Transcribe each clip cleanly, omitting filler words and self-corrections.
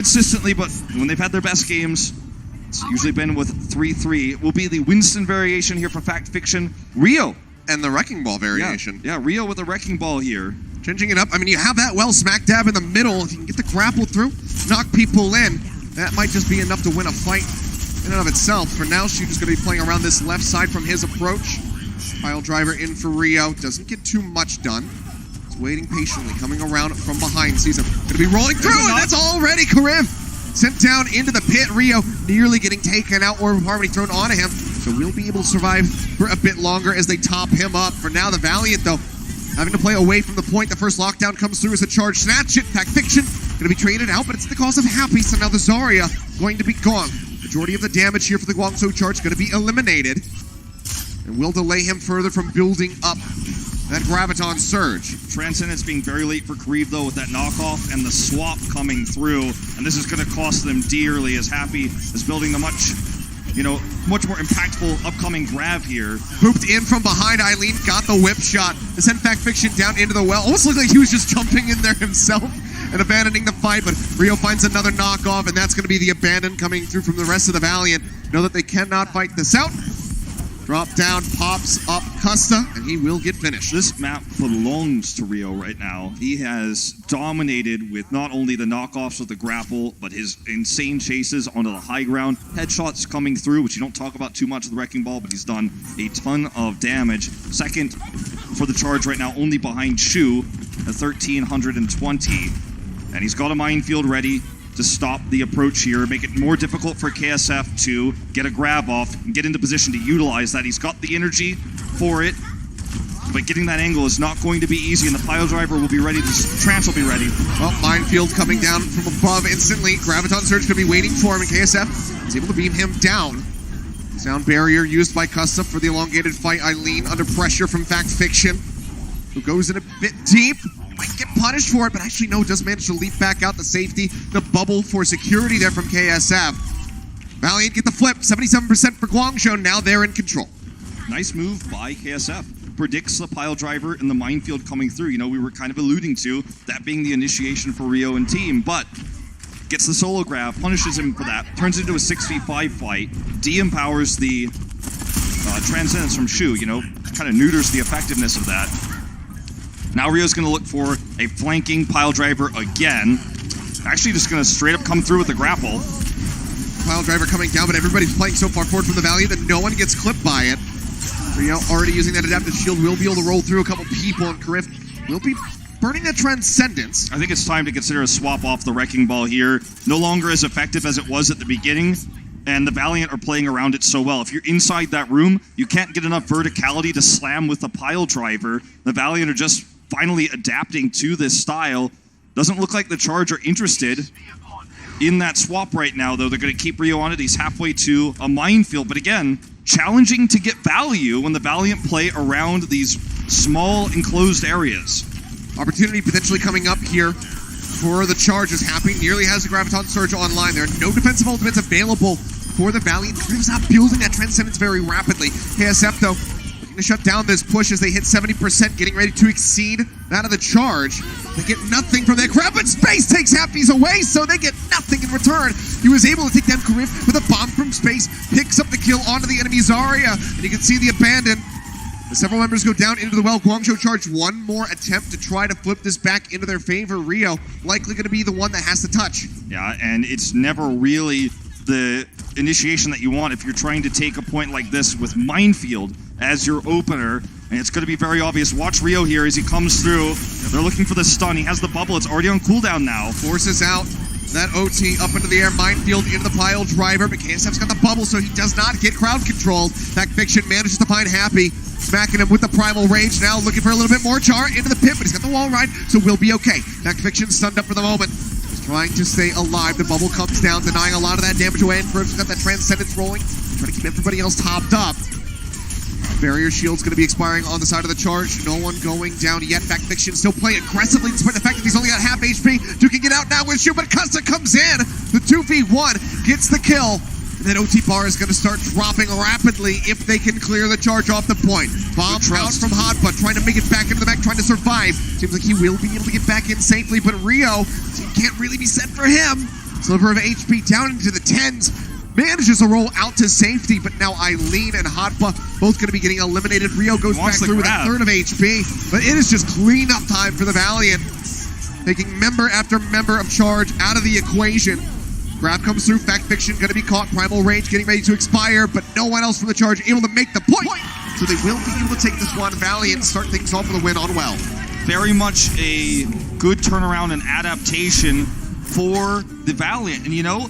consistently, but when they've had their best games, it's usually been with 3-3. It will be the Winston variation here for Fact Fiction. Rio. And the Wrecking Ball variation. Yeah, Rio with a Wrecking Ball here. Changing it up. I mean, you have that well smack dab in the middle. If you can get the grapple through, knock people in, that might just be enough to win a fight in and of itself. For now, Shooter's going to be playing around this left side from his approach. Pile driver in for Rio. Doesn't get too much done. He's waiting patiently, coming around from behind. Sees him. Going to be rolling through, and that's already Karif. Sent down into the pit. Rio nearly getting taken out, or Harmony thrown onto him. So we'll be able to survive for a bit longer as they top him up. For now, the Valiant, though, having to play away from the point. The first lockdown comes through as a charge. Snatch it. Fact Fiction going to be traded out, but it's at the cost of Happy. So now the Zarya going to be gone. Majority of the damage here for the Guangzhou Charge going to be eliminated. And will delay him further from building up that Graviton Surge. Transcendence being very late for Karif, though, with that knockoff and the swap coming through. And this is going to cost them dearly, as Happy is building the much more impactful upcoming grab here. Pooped in from behind. Eileen got the whip shot to send Fact Fiction down into the well. Almost looked like he was just jumping in there himself and abandoning the fight, but Rio finds another knockoff, and that's going to be the abandon coming through from the rest of the Valiant. Know that they cannot fight this out. Drop down, pops up Custa, and he will get finished. This map belongs to Rio right now. He has dominated with not only the knockoffs with the grapple, but his insane chases onto the high ground. Headshots coming through, which you don't talk about too much with the Wrecking Ball, but he's done a ton of damage. Second for the Charge right now, only behind Shu at 1,320. And he's got a minefield ready to stop the approach here, make it more difficult for KSF to get a grab off and get into position to utilize that. He's got the energy for it, but getting that angle is not going to be easy, and the pile driver will be ready, Trance will be ready. Well, minefield coming down from above instantly. Graviton Surge going to be waiting for him, and KSF is able to beam him down. Sound barrier used by Custa for the elongated fight. Eileen under pressure from Fact Fiction, who goes in a bit deep. Might get punished for it, but actually no, does manage to leap back out the safety. The bubble for security there from KSF. Valiant get the flip, 77% for Guangzhou, now they're in control. Nice move by KSF. Predicts the pile driver and the minefield coming through. We were kind of alluding to that being the initiation for Rio and team, but gets the solo grab, punishes him for that, turns it into a 6v5 fight, de-empowers the Transcendence from Shu, kind of neuters the effectiveness of that. Now Rio's going to look for a flanking pile driver again. Actually just going to straight up come through with the grapple. Pile driver coming down, but everybody's playing so far forward from the Valley that no one gets clipped by it. Rio already using that adaptive shield, will be able to roll through a couple people, and Karif will be burning that Transcendence. I think it's time to consider a swap off the Wrecking Ball here. No longer as effective as it was at the beginning, and the Valiant are playing around it so well. If you're inside that room, you can't get enough verticality to slam with the pile driver. The Valiant are just finally adapting to this style. Doesn't look like the Charge are interested in that swap right now, though. They're going to keep Rio on it. He's halfway to a minefield, but again, challenging to get value when the Valiant play around these small enclosed areas. Opportunity potentially coming up here for the Charge, as Happy nearly has the Graviton Surge online. There are no defensive ultimates available for the Valiant. Karif's not building that Transcendence very rapidly. KSF, though, to shut down this push as they hit 70%, getting ready to exceed that of the Charge. They get nothing from that grab, but Space takes Happy's away, so they get nothing in return. He was able to take down Karif with a bomb from Space, picks up the kill onto the enemy Zarya, and you can see the abandon. As several members go down into the well, Guangzhou Charge, one more attempt to try to flip this back into their favor. Rio likely going to be the one that has to touch. Yeah, and it's never really the initiation that you want if you're trying to take a point like this with Minefield as your opener, and it's going to be very obvious. Watch Rio here as he comes through. They're looking for the stun. He has the bubble. It's already on cooldown now. Forces out that OT up into the air. Minefield into the pile driver, but KSF's got the bubble, so he does not get crowd controlled. Fact Fiction manages to find Happy, smacking him with the Primal Rage. Now looking for a little bit more char into the pit, but he's got the wall ride, so we'll be okay. Fact Fiction stunned up for the moment. He's trying to stay alive. The bubble comes down, denying a lot of that damage away, and Karif's got that Transcendence rolling, trying to keep everybody else topped up. Barrier shield's going to be expiring on the side of the Charge. No one going down yet. Fact Fiction still playing aggressively despite the fact that he's only got half HP. Duke can get out now with Shu, but Custa comes in. The 2v1 gets the kill. And then OT bar is going to start dropping rapidly if they can clear the Charge off the point. Bomb out from Hotbutt, trying to make it back into the back, trying to survive. Seems like he will be able to get back in safely, but Rio can't really be set for him. Sliver of HP down into the 10s. Manages a roll out to safety, but now Eileen and Hotpa both going to be getting eliminated. Rio goes back through with a third of HP, but it is just cleanup time for the Valiant. Taking member after member of Charge out of the equation. Grab comes through, Fact Fiction going to be caught, Primal Rage getting ready to expire, but no one else from the Charge able to make the point. So they will be able to take this one. Valiant start things off with a win on well. Very much a good turnaround and adaptation for the Valiant. And you know,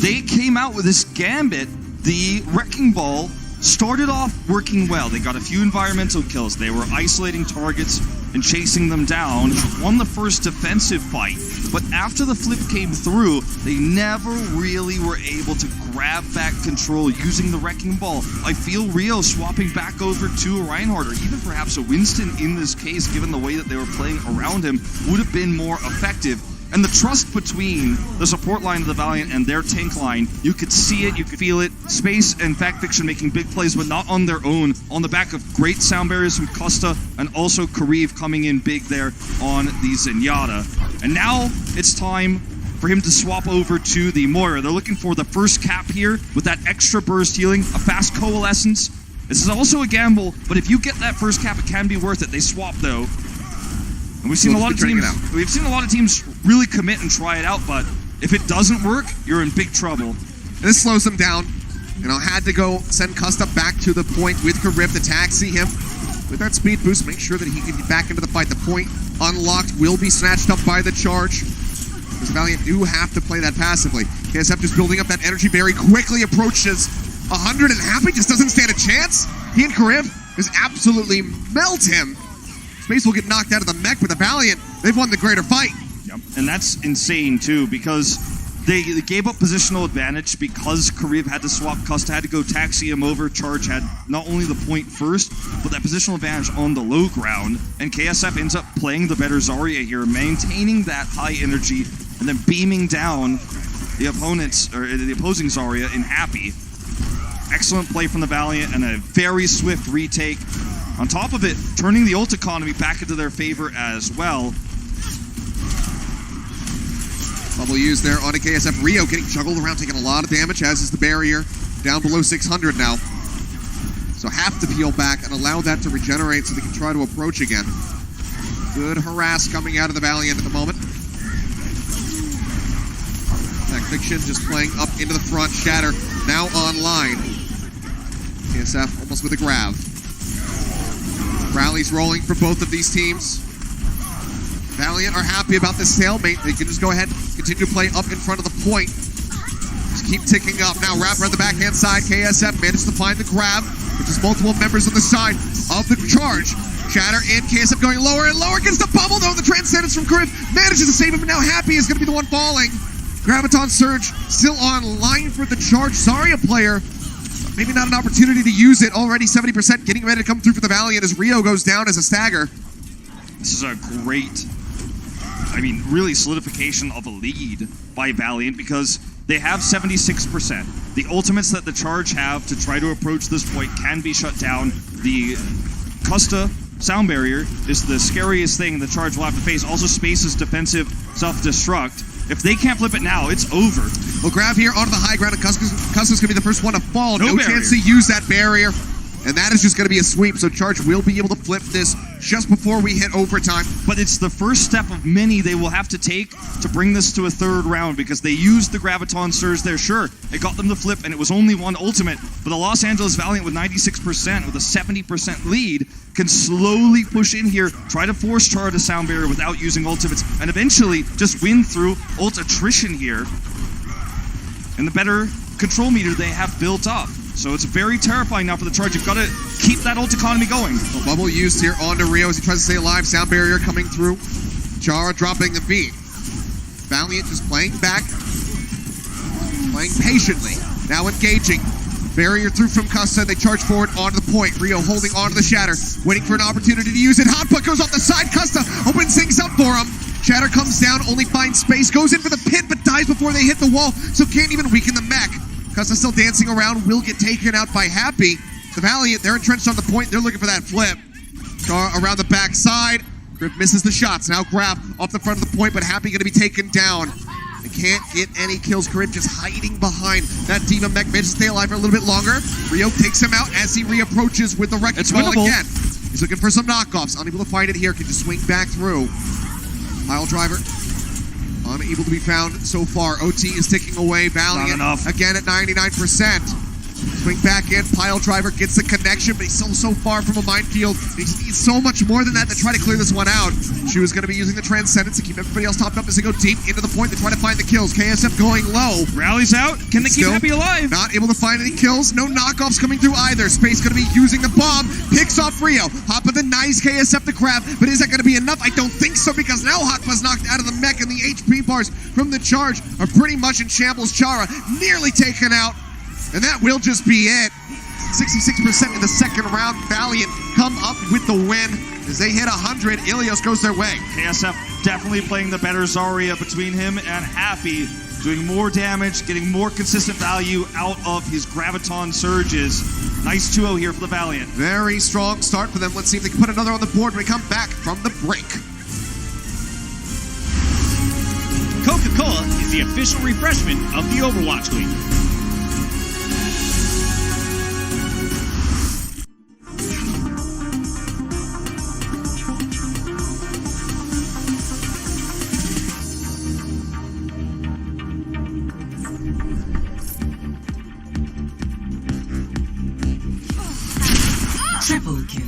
they came out with this gambit. The Wrecking Ball started off working well. They got a few environmental kills. They were isolating targets and chasing them down. Won the first defensive fight. But after the flip came through, they never really were able to grab back control using the Wrecking Ball. I feel Rio swapping back over to a Reinhardt, or even perhaps a Winston in this case, given the way that they were playing around him, would have been more effective. And the trust between the support line of the Valiant and their tank line, you could see it, you could feel it. Space and Fact Fiction making big plays, but not on their own, on the back of great sound barriers from Costa, and also Kariv coming in big there on the Zenyatta. And now it's time for him to swap over to the Moira. They're looking for the first cap here with that extra burst healing, a fast coalescence. This is also a gamble, but if you get that first cap, it can be worth it. They swap though. And we've seen a lot of teams really commit and try it out, but if it doesn't work, you're in big trouble. And this slows them down. You know, had to go send Custa back to the point with Karib to taxi him. With that speed boost, make sure that he can get back into the fight. The point unlocked will be snatched up by the Charge. Because Valiant do have to play that passively. KSF just building up that energy very quickly, approaches 100, and Happy just doesn't stand a chance. He and Karib just absolutely melt him. Space will get knocked out of the mech, but the Valiant, they've won the greater fight. Yep. And that's insane too, because they gave up positional advantage because Kariv had to swap Custa, had to go taxi him over. Charge had not only the point first, but that positional advantage on the low ground. And KSF ends up playing the better Zarya here, maintaining that high energy, and then beaming down the opponents, or the opposing Zarya in Happy. Excellent play from the Valiant and a very swift retake. On top of it, turning the ult economy back into their favor as well. Bubble used there on a KSF. Rio getting juggled around, taking a lot of damage, as is the barrier. Down below 600 now. So have to peel back and allow that to regenerate so they can try to approach again. Good harass coming out of the Valiant at the moment. Fact Fiction just playing up into the front. Shatter now online. KSF almost with a grab. Rallies rolling for both of these teams. Valiant are happy about this stalemate. They can just go ahead and continue to play up in front of the point. Just keep ticking up. Now wrap around the backhand side. KSF managed to find the grab, which is multiple members on the side of the Charge. Shatter in, KSF going lower and lower. Gets the bubble though. The Transcendence from Griff manages to save him, and now Happy is going to be the one falling. Graviton Surge still online for the Charge. Zarya player. Maybe not an opportunity to use it. Already 70% getting ready to come through for the Valiant as Rio goes down as a stagger. This is a great, really solidification of a lead by Valiant, because they have 76%. The ultimates that the Charge have to try to approach this point can be shut down. The Custa sound barrier is the scariest thing the Charge will have to face. Also, Space's defensive self-destruct. If they can't flip it now, it's over. We'll grab here onto the high ground, and Custa's going to be the first one to fall. No chance to use that barrier. And that is just going to be a sweep, so Charge will be able to flip this just before we hit overtime. But it's the first step of many they will have to take to bring this to a third round, because they used the Graviton Surge there. Sure, it got them to flip, and it was only one ultimate, but the Los Angeles Valiant with 96%, with a 70% lead, can slowly push in here, try to force Char to sound barrier without using ultimates, and eventually just win through ult attrition here. And the better control meter they have built up. So it's very terrifying now for the Charge. You've got to keep that ult economy going. Well, bubble used here onto Rio as he tries to stay alive. Sound barrier coming through. Char dropping the beat. Valiant just playing back. Playing patiently. Now engaging. Barrier through from Custa. They charge forward onto the point. Rio holding onto the Shatter. Waiting for an opportunity to use it. Hot puck goes off the side. Custa opens things up for him. Shatter comes down, only finds space. Goes in for the pin, but dies before they hit the wall. So can't even weaken the mech. Custa still dancing around, will get taken out by Happy. The Valiant, they're entrenched on the point. They're looking for that flip. Char around the backside. Griff misses the shots. Now grab off the front of the point, but Happy going to be taken down. They can't get any kills. Corinne just hiding behind that D.Va mech, manages to stay alive for a little bit longer. Rio takes him out as he reapproaches with the wrecking ball again. He's looking for some knockoffs. Unable to find it here. Can just swing back through. Pile driver unable to be found so far. OT is ticking away. Valiant again at 99%. Swing back in, pile driver gets the connection, but he's so far from a minefield. He just needs so much more than that to try to clear this one out. She was going to be using the Transcendence to keep everybody else topped up as they go deep into the point. They try to find the kills. KSF going low. Rallies out. Can they keep Happy alive? Not able to find any kills. No knockoffs coming through either. Space going to be using the bomb. Picks off Rio. Hoppa the nice KSF to grab, but is that going to be enough? I don't think so, because now Hoppa's knocked out of the mech and the HP bars from the charge are pretty much in shambles. Chara nearly taken out. And that will just be it. 66% in the second round. Valiant come up with the win. As they hit 100, Ilios goes their way. KSF definitely playing the better Zarya between him and Happy. Doing more damage, getting more consistent value out of his Graviton surges. Nice 2-0 here for the Valiant. Very strong start for them. Let's see if they can put another on the board when we come back from the break. Coca-Cola is the official refreshment of the Overwatch League. Triple kill.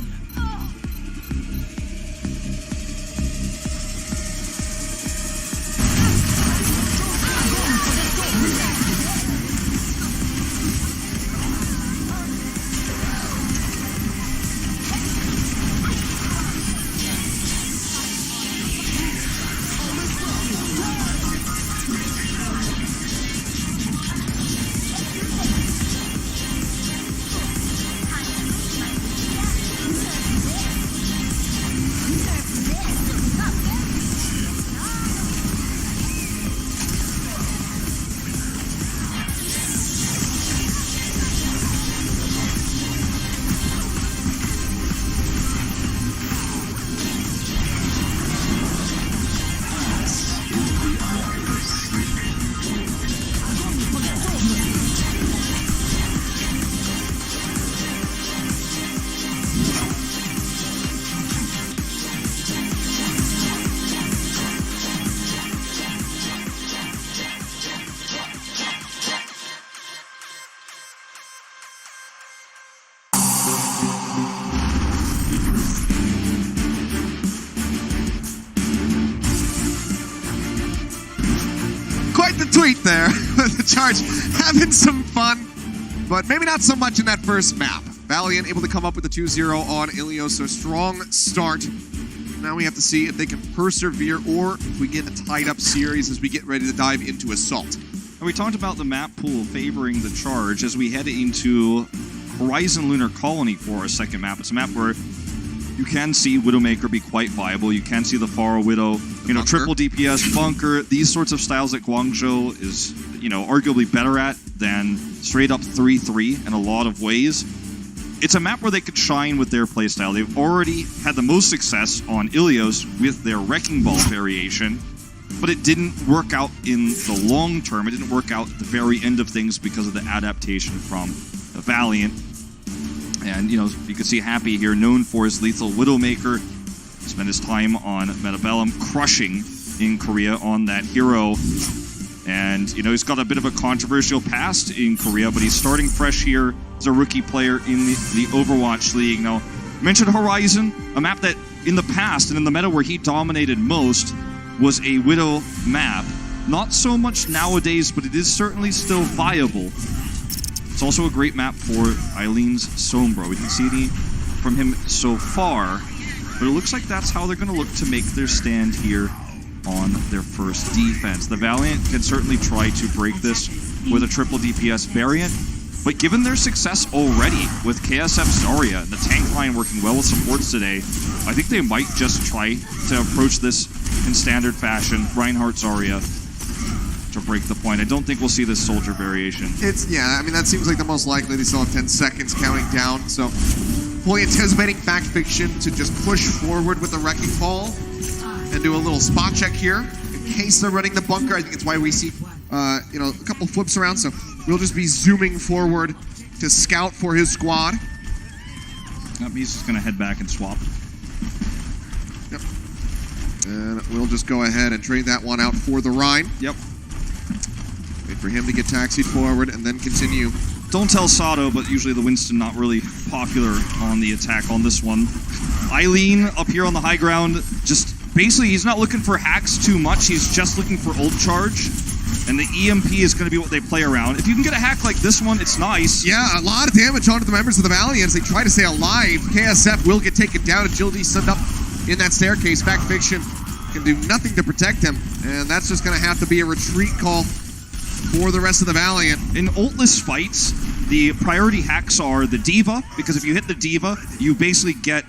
Quite the tweet there. The Charge having some fun, but maybe not so much in that first map. Valiant able to come up with a 2-0 on Ilios, so strong start. Now we have to see if they can persevere or if we get a tied-up series as we get ready to dive into Assault. And we talked about the map pool favoring the Charge as we head into Horizon Lunar Colony for our second map. It's a map where you can see Widowmaker be quite viable. You can see the Pharah Widow, triple DPS, bunker, these sorts of styles that Guangzhou is, arguably better at than straight up 3-3 in a lot of ways. It's a map where they could shine with their playstyle. They've already had the most success on Ilios with their Wrecking Ball variation, but it didn't work out in the long term. It didn't work out at the very end of things because of the adaptation from the Valiant. And, you can see Happy here, known for his lethal Widowmaker. Spent his time on Metabellum, crushing in Korea on that hero. And, he's got a bit of a controversial past in Korea, but he's starting fresh here as a rookie player in the Overwatch League. Now, I mentioned Horizon, a map that in the past and in the meta where he dominated most was a Widow map. Not so much nowadays, but it is certainly still viable. It's also a great map for Eileen's Sombra. We didn't see any from him so far, but it looks like that's how they're going to look to make their stand here on their first defense. The Valiant can certainly try to break this with a triple DPS variant, but given their success already with KSF Zarya and the tank line working well with supports today, I think they might just try to approach this in standard fashion, Reinhardt Zarya, to break the point. I don't think we'll see this soldier variation. That seems like the most likely. They still have 10 seconds counting down, so fully anticipating Fact Fiction to just push forward with the Wrecking Ball and do a little spot check here. case they're running the bunker. I think it's why we see, a couple flips around. So we'll just be zooming forward to scout for his squad. He's just going to head back and swap. Yep. And we'll just go ahead and trade that one out for the Rhine. Yep. Wait for him to get taxied forward and then continue. Don't tell Sato, but usually the Winston not really popular on the attack on this one. Eileen up here on the high ground, just basically he's not looking for hacks too much. He's just looking for ult charge. And the EMP is going to be what they play around. If you can get a hack like this one, it's nice. Yeah, a lot of damage onto the members of the Valiant as they try to stay alive. KSF will get taken down. Agility stood up in that staircase. Back Fiction can do nothing to protect him. And that's just going to have to be a retreat call for the rest of the Valiant. In ultless fights, the priority hacks are the Diva, because if you hit the Diva, you basically get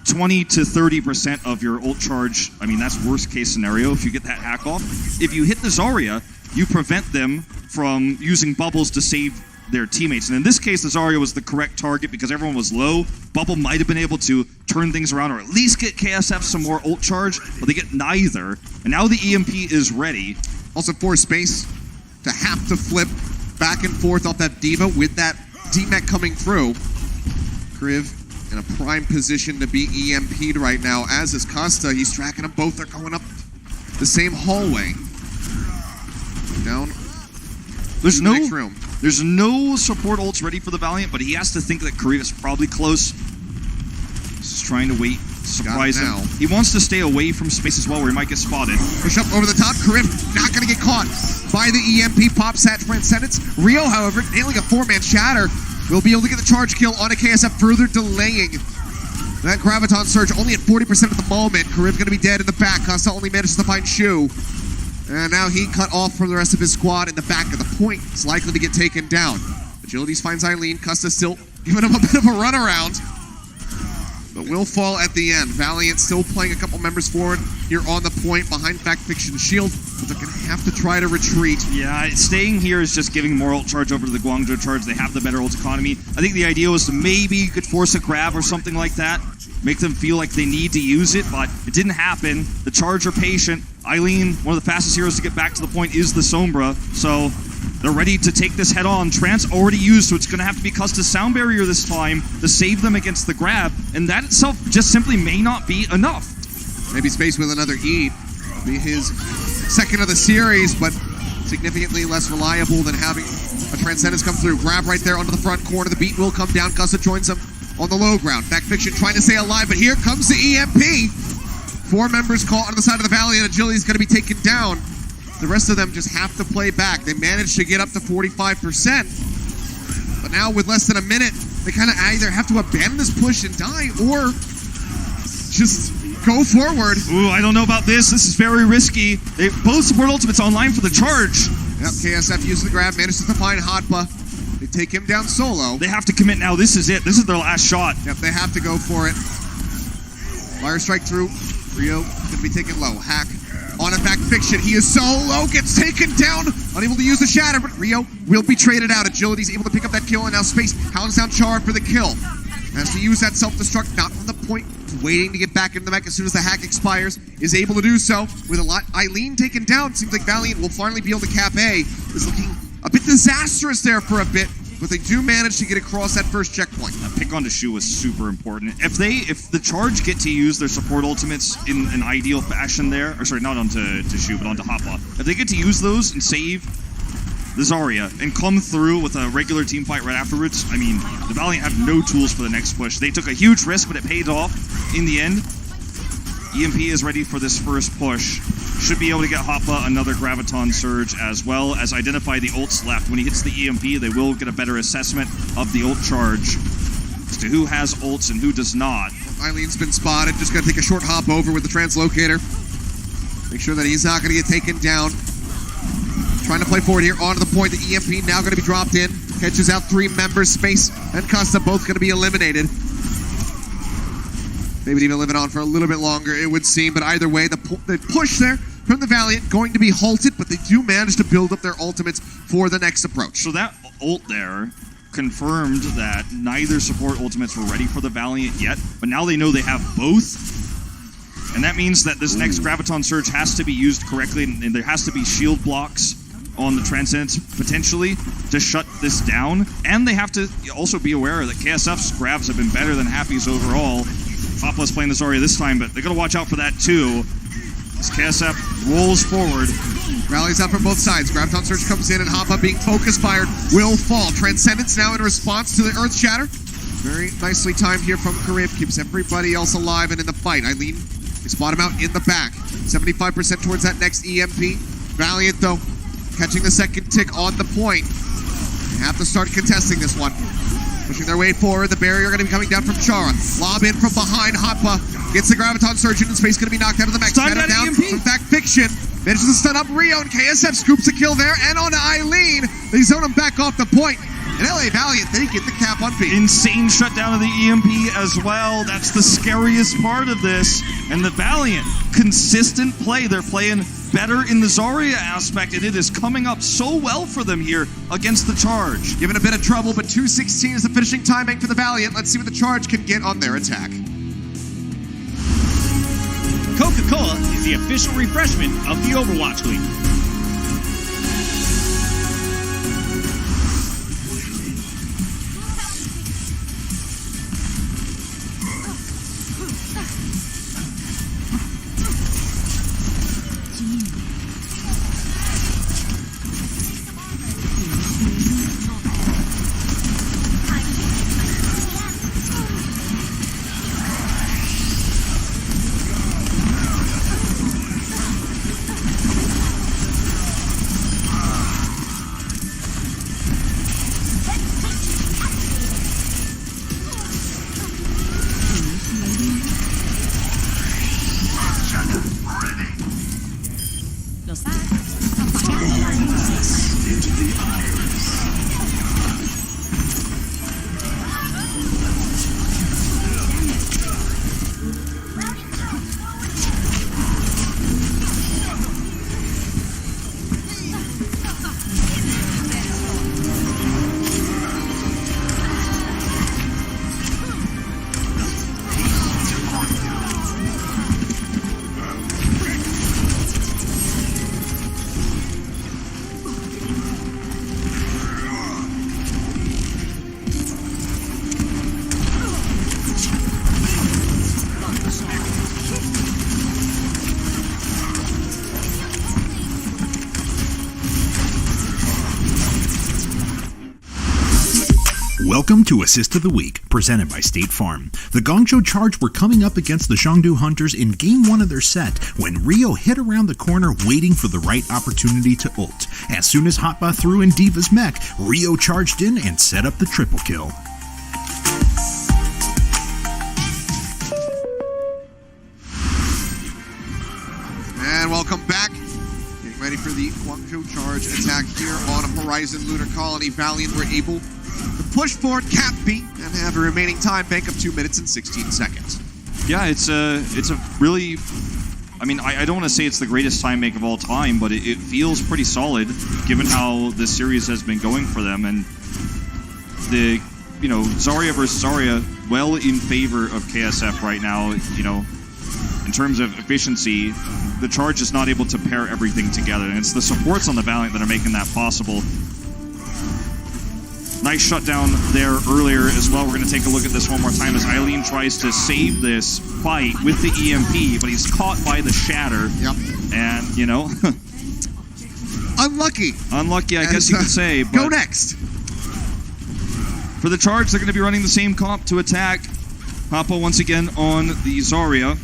20 to 30% of your ult charge. I mean, that's worst case scenario if you get that hack off. If you hit the Zarya, you prevent them from using bubbles to save their teammates. And in this case, the Zarya was the correct target because everyone was low. Bubble might have been able to turn things around or at least get KSF some more ult charge, but they get neither. And now the EMP is ready. Also for space to have to flip back and forth off that Diva with that D-Mech coming through. Kriv in a prime position to be EMP'd right now, as is Costa. He's tracking them both. They're going up the same hallway. Down there's the no next room. There's no support ults ready for the Valiant, but he has to think that Kriv is probably close. He's just trying to wait, surprise him. He wants to stay away from space as well, where he might get spotted. Push up over the top. Kriv not going to get caught by the EMP. Pops at Transcendence. Rio, however, nailing a 4-man shatter, will be able to get the charge kill on a KSF, further delaying that Graviton Surge. Only at 40% at the moment. Kriv going to be dead in the back. Costa only manages to find Shu. And now he cut off from the rest of his squad in the back of the point. He's likely to get taken down. Agilities finds Eileen. Costa still giving him a bit of a runaround, but will fall at the end. Valiant still playing a couple members forward here on the point behind Fact Fiction Shield, but they're going to have to try to retreat. Yeah, staying here is just giving more ult charge over to the Guangzhou Charge. They have the better ult economy. I think the idea was to maybe you could force a grab or something like that, make them feel like they need to use it, but it didn't happen. The Charge are patient. Eileen, one of the fastest heroes to get back to the point, is the Sombra, so they're ready to take this head on. Trance already used, so it's going to have to be Custa's sound barrier this time to save them against the grab, and that itself just simply may not be enough. Maybe Space with another E. Be his second of the series, but significantly less reliable than having a Transcendence come through. Grab right there onto the front corner. The beat will come down. Custa joins him on the low ground. Fact Fiction trying to stay alive, but here comes the EMP. 4 members caught on the side of the Valiant. Agility is going to be taken down. The rest of them just have to play back. They managed to get up to 45%. But now with less than a minute, they kind of either have to abandon this push and die or just go forward. Ooh, I don't know about this. This is very risky. Both support ultimates online for the Charge. Yep, KSF uses the grab, manages to find Hotba. They take him down solo. They have to commit now. This is it. This is their last shot. Yep, they have to go for it. Fire strike through. Rio going to be taken low. Hack on a Fact Fiction. He is so low, gets taken down. Unable to use the shatter, but Rio will be traded out. Agility's able to pick up that kill, and now Space hounds down Char for the kill. Has to use that self-destruct, not from the point, waiting to get back into the mech as soon as the hack expires. Is able to do so with a lot. Eileen taken down. Seems like Valiant will finally be able to cap A. Is looking a bit disastrous there for a bit, but they do manage to get across that first checkpoint. That pick onto Shu was super important. If the Charge get to use their support ultimates in an ideal fashion there, or sorry, not onto Shu, but onto Hoppa. If they get to use those and save the Zarya and come through with a regular team fight right afterwards, I mean, the Valiant have no tools for the next push. They took a huge risk, but it paid off in the end. EMP is ready for this first push. Should be able to get Hoppa another Graviton Surge as well as identify the ults left. When he hits the EMP, they will get a better assessment of the ult charge as to who has ults and who does not. Eileen's been spotted. Just going to take a short hop over with the translocator. Make sure that he's not going to get taken down. Trying to play forward here onto the point. The EMP now going to be dropped in. Catches out 3 members. Space and Costa both going to be eliminated. Maybe even living on for a little bit longer, it would seem. But either way, the push there from the Valiant going to be halted, but they do manage to build up their ultimates for the next approach. So that ult there confirmed that neither support ultimates were ready for the Valiant yet, but now they know they have both. And that means that this next Graviton Surge has to be used correctly, and there has to be shield blocks on the Transcendence potentially to shut this down. And they have to also be aware that KSF's grabs have been better than Happy's overall. Papa's playing this Zarya this time, but they got to watch out for that too. As KSF rolls forward. Rallies up from both sides. Graviton Surge comes in and Hoppa being focus fired will fall. Transcendence now in response to the Earth Shatter. Very nicely timed here from Karib. Keeps everybody else alive and in the fight. Eileen, they spot him out in the back. 75% towards that next EMP. Valiant though, catching the second tick on the point. They have to start contesting this one. Pushing their way forward. The barrier going to be coming down from Chara. Lob in from behind. Hoppa gets the Graviton Surge in space. Going to be knocked out of the mech. Stunned Shadow down EMP. from Fact Fiction. Manages to stun up Rio, and KSF scoops a kill there. And on to Eileen. They zone him back off the point. And LA Valiant, they get the cap on feet. Insane shutdown of the EMP as well. That's the scariest part of this. And the Valiant, consistent play. They're playing better in the Zarya aspect, and it is coming up so well for them here against the Charge. Given a bit of trouble, but 2:16 is the finishing timing for the Valiant. Let's see what the Charge can get on their attack. Coca-Cola is the official refreshment of the Overwatch League. Welcome to Assist of the Week, presented by State Farm. The Guangzhou Charge were coming up against the Chengdu Hunters in Game 1 of their set when Rio hit around the corner waiting for the right opportunity to ult. As soon as Hotba threw in D.Va's mech, Rio charged in and set up the triple kill. And welcome back. Getting ready for the Guangzhou Charge attack here on Horizon Lunar Colony. Valiant were able to push forward Cap B and have a remaining time bank of 2 minutes and 16 seconds. Yeah, it's a really, I mean, I don't want to say it's the greatest time make of all time, but it feels pretty solid given how this series has been going for them. And the, you know, Zarya versus Zarya, well in favor of KSF right now, you know, in terms of efficiency. The Charge is not able to pair everything together, and it's the supports on the Valiant that are making that possible. Nice shutdown there earlier as well. We're going to take a look at this one more time as Eileen tries to save this fight with the EMP, but he's caught by the Shatter. Yep. And, you know... Unlucky. Unlucky, I guess you could say. But go next. for the Charge, they're going to be running the same comp to attack. Papa once again on the Zarya.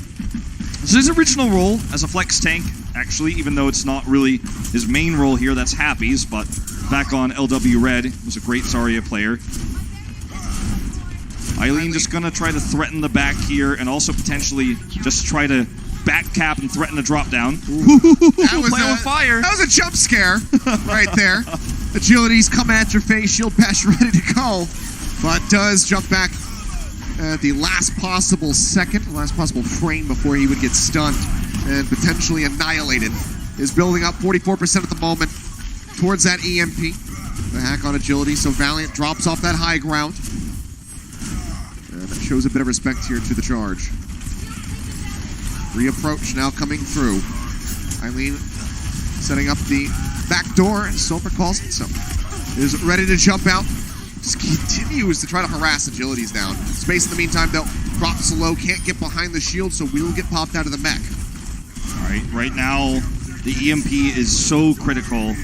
This is his original role as a flex tank, actually, even though it's not really his main role here. That's Happy's, but back on LW Red, was a great Zarya player. Eileen just going to try to threaten the back here and also potentially just try to back cap and threaten the drop down. That was Play on fire. That was a jump scare right there. Agility's coming at your face, shield bash ready to go, but does jump back at the last possible second, the last possible frame before he would get stunned and potentially annihilated. Is building up 44% at the moment towards that EMP. The hack on agility, so Valiant drops off that high ground. And that shows a bit of respect here to the Charge. Reapproach now coming through. Eileen setting up the back door, as Soper calls it, so is ready to jump out. Just continues to try to harass Agility's down. Space in the meantime, though, drops low, can't get behind the shield, so will get popped out of the mech. All right, right now, the EMP is so critical,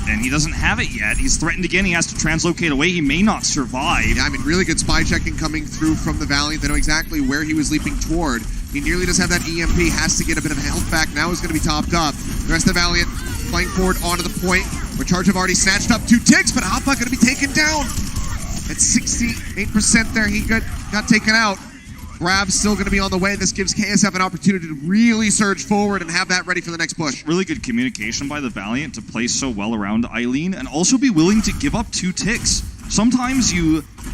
and he doesn't have it yet. He's threatened again. He has to translocate away. He may not survive. Yeah, I mean, really good spy checking coming through from the Valiant. They know exactly where he was leaping toward. He nearly does have that EMP, has to get a bit of health back. Now is going to be topped up. The rest of the Valiant flying forward onto the point, where Charge have already snatched up 2 ticks, but Hoppa going to be taken down. At 68% there, he got taken out. Grab's still going to be on the way. This gives KSF an opportunity to really surge forward and have that ready for the next push. Really good communication by the Valiant to play so well around Eileen and also be willing to give up 2 ticks. Sometimes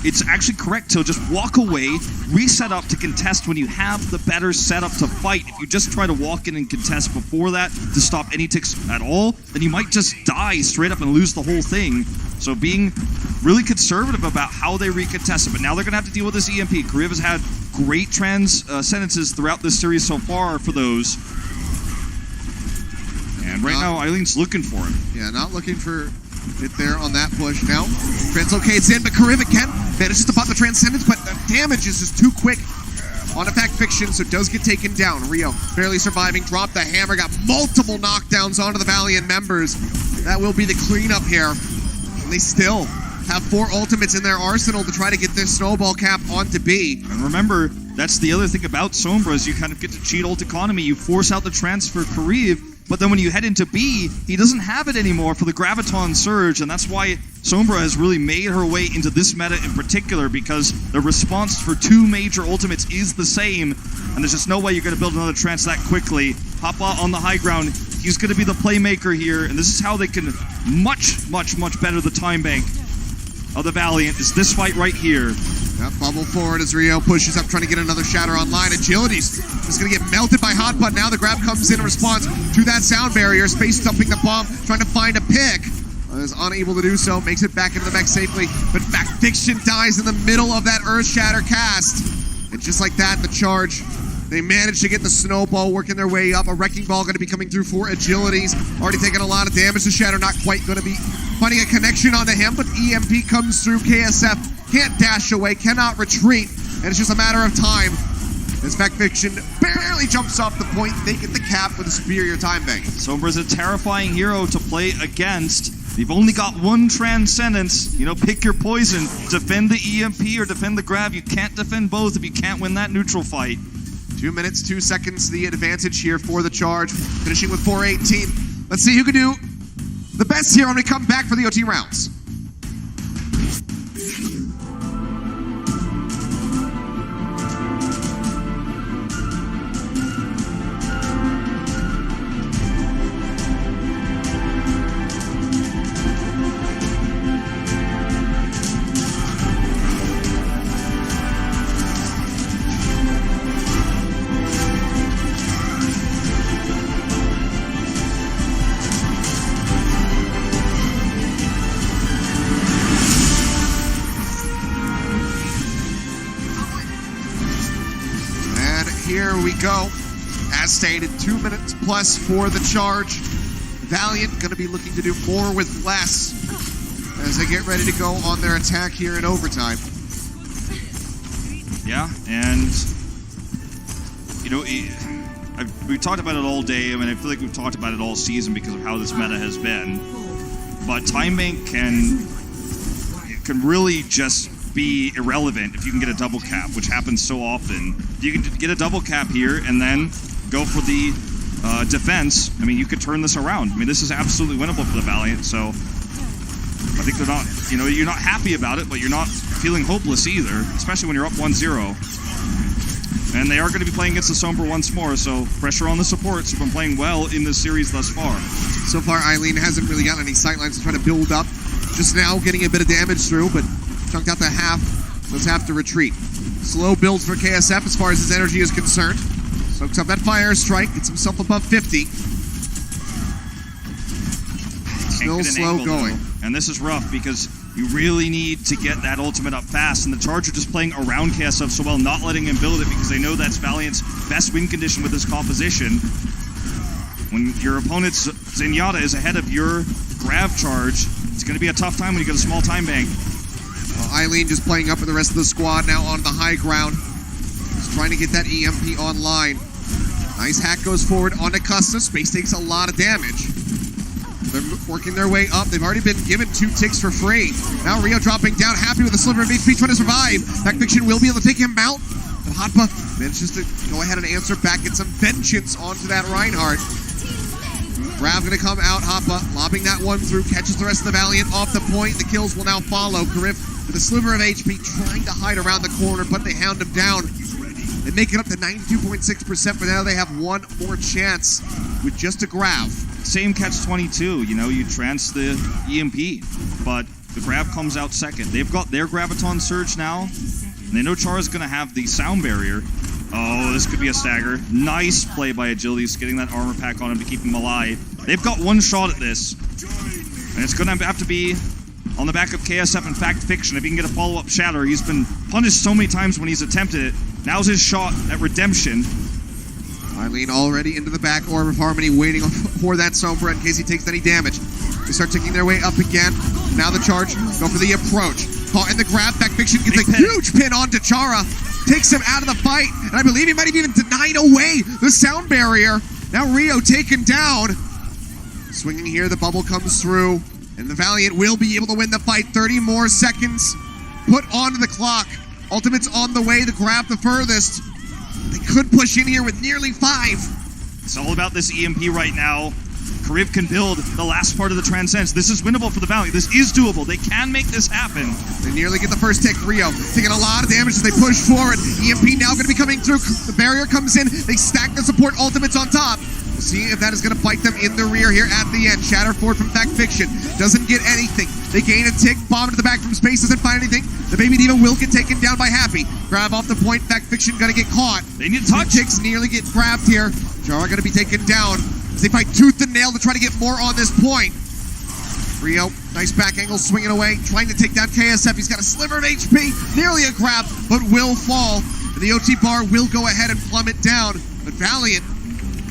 it's actually correct to just walk away, reset up to contest when you have the better setup to fight. If you just try to walk in and contest before that to stop any ticks at all, then you might just die straight up and lose the whole thing. So being really conservative about how they recontest it. But now they're going to have to deal with this EMP. Korea has had great sentences throughout this series so far for those. And right now, Eileen's looking for him. Yeah, not looking for it there on that push. Now, translocates in, but Kariv again manages to pop the Transcendence, but the damage is just too quick on Fact Fiction, so does get taken down. Rio barely surviving, dropped the hammer, got multiple knockdowns onto the Valiant members. That will be the cleanup here. And they still have 4 ultimates in their arsenal to try to get this snowball cap onto B. And remember, that's the other thing about Sombra is you kind of get to cheat ult economy. You force out the transfer Kariv, but then when you head into B, he doesn't have it anymore for the Graviton Surge, and that's why Sombra has really made her way into this meta in particular, because the response for 2 major ultimates is the same, and there's just no way you're going to build another trance that quickly. Papa on the high ground, he's going to be the playmaker here, and this is how they can much better the time bank of the Valiant, is this fight right here. That bubble forward as Rio pushes up, trying to get another shatter online. Agility's just going to get melted by Hotbutt. Now the grab comes in response to that sound barrier. Space dumping the bomb, trying to find a pick. Is unable to do so, makes it back into the mech safely. But Fact Fiction dies in the middle of that Earth Shatter cast. And just like that, the Charge, they managed to get the snowball working their way up. A Wrecking Ball going to be coming through for Agilities. Already taking a lot of damage. The Shatter not quite going to be finding a connection onto him, but EMP comes through. KSF can't dash away, cannot retreat, and it's just a matter of time as Fact Fiction barely jumps off the point. They get the cap with a superior time bank. Sombra's a terrifying hero to play against. You've only got 1 Transcendence. You know, pick your poison. Defend the EMP or defend the grab. You can't defend both if you can't win that neutral fight. 2 minutes, 2 seconds, the advantage here for the Charge, finishing with 418. Let's see who can do the best here when we come back for the OT rounds. Here we go. As stated, 2 minutes plus for the Charge. Valiant going to be looking to do more with less as they get ready to go on their attack here in overtime. Yeah, and you know, we talked about it all day. I mean, I feel like we've talked about it all season because of how this meta has been. But time bank can really just be irrelevant if you can get a double cap, which happens so often. You can get a double cap here and then go for the defense. I mean, you could turn this around. I mean, this is absolutely winnable for the Valiant, so I think they're not, you know, you're not happy about it, but you're not feeling hopeless either, especially when you're up 1-0. And they are going to be playing against the Sombra once more, so pressure on the supports who've been playing well in this series thus far. So far, Eileen hasn't really gotten any sightlines to try to build up. Just now getting a bit of damage through, but chunked out the half, does have to retreat. Slow build for KSF as far as his energy is concerned. Soaks up that fire strike, gets himself above 50. Still slow going. And And this is rough because you really need to get that ultimate up fast. And the Charge are just playing around KSF so well, not letting him build it because they know that's Valiant's best win condition with this composition. When your opponent's Zenyatta is ahead of your Grav Charge, it's going to be a tough time when you get a small time bank. Eileen just playing up with the rest of the squad now on the high ground. Just trying to get that EMP online. Nice hack goes forward onto Custa. Space takes a lot of damage. They're working their way up. They've already been given 2 ticks for free. Now Rio dropping down, happy with the sliver of HP, trying to survive. Fact will be able to take him out. But Hotba manages to go ahead and answer back, get some vengeance onto that Reinhardt. Grav gonna come out, Hotba lobbing that one through, catches the rest of the Valiant off the point. The kills will now follow. Karif with a sliver of HP, trying to hide around the corner, but they hound him down. They make it up to 92.6%, but now they have one more chance with just a Grav. Same catch-22, you know, you trance the EMP, but the Grav comes out second. They've got their Graviton Surge now, and they know Chara's going to have the sound barrier. Oh, this could be a stagger. Nice play by Agility's getting that armor pack on him to keep him alive. They've got one shot at this, and it's going to have to be on the back of KSF and Fact Fiction. If he can get a follow-up shatter, he's been punished so many times when he's attempted it. Now's his shot at redemption. Eileen already into the back orb of Harmony, waiting for that Sombra in case he takes any damage. They start taking their way up again. Now the Charge go for the approach. Caught in the grab. Fact Fiction gets a huge pin onto Chara. Takes him out of the fight. And I believe he might have even denied away the sound barrier. Now Rio taken down. Swinging here, the bubble comes through. And the Valiant will be able to win the fight. 30 more seconds put onto the clock. Ultimate's on the way to grab the furthest. They could push in here with nearly 5. It's all about this EMP right now. Kariv can build the last part of the Transcends. This is winnable for the Valiant. This is doable. They can make this happen. They nearly get the first tick. Rio taking a lot of damage as they push forward. EMP now going to be coming through. The barrier comes in. They stack the support ultimates on top. We'll see if that is going to bite them in the rear here at the end. Shatter forward from Fact Fiction. Doesn't get anything. They gain a tick. Bomb into the back from space. Doesn't find anything. The Baby Diva will get taken down by Happy. Grab off the point. Fact Fiction going to get caught. They need to touch. 2 ticks nearly get grabbed here. Chara going to be taken down as they fight tooth and nail to try to get more on this point. Rio, nice back angle, swinging away, trying to take down KSF. He's got a sliver of HP, nearly a grab, but will fall. And the OT bar will go ahead and plummet down. But Valiant,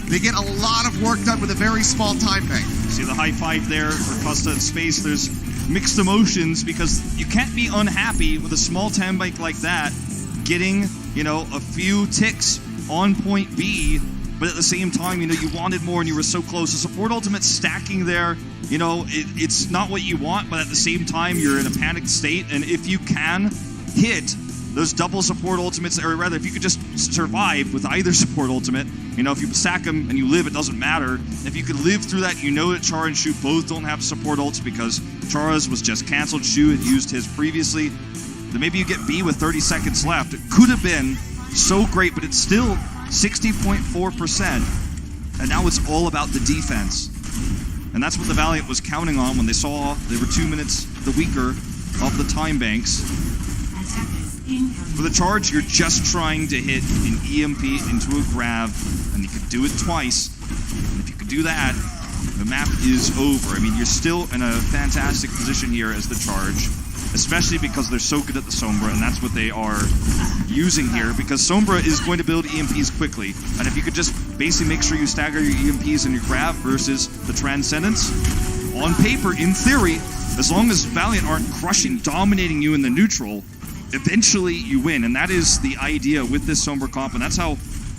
they get a lot of work done with a very small time bank. See the high five there for Costa in space. There's mixed emotions because you can't be unhappy with a small time bank like that, getting, you know, a few ticks on point B, but at the same time, you know, you wanted more and you were so close. The support ultimate stacking there, you know, it's not what you want, but at the same time, you're in a panicked state, and if you can hit those double support ultimates, or rather, if you could just survive with either support ultimate, you know, if you stack them and you live, it doesn't matter. If you could live through that, you know that Chara and Shu both don't have support ults because Chara's was just canceled. Shu had used his previously. Then maybe you get B with 30 seconds left. It could have been so great, but it's still 60.4%. And now it's all about the defense. And that's what the Valiant was counting on when they saw they were 2 minutes the weaker of the time banks. For the Charge, you're just trying to hit an EMP into a grab, and you could do it twice. And if you could do that, the map is over. I mean, you're still in a fantastic position here as the Charge, especially because they're so good at the Sombra, and that's what they are using here, because Sombra is going to build EMPs quickly. And if you could just basically make sure you stagger your EMPs and your grab versus the Transcendence, on paper, in theory, as long as Valiant aren't crushing, dominating you in the neutral, eventually you win. And that is the idea with this Sombra comp, and that's how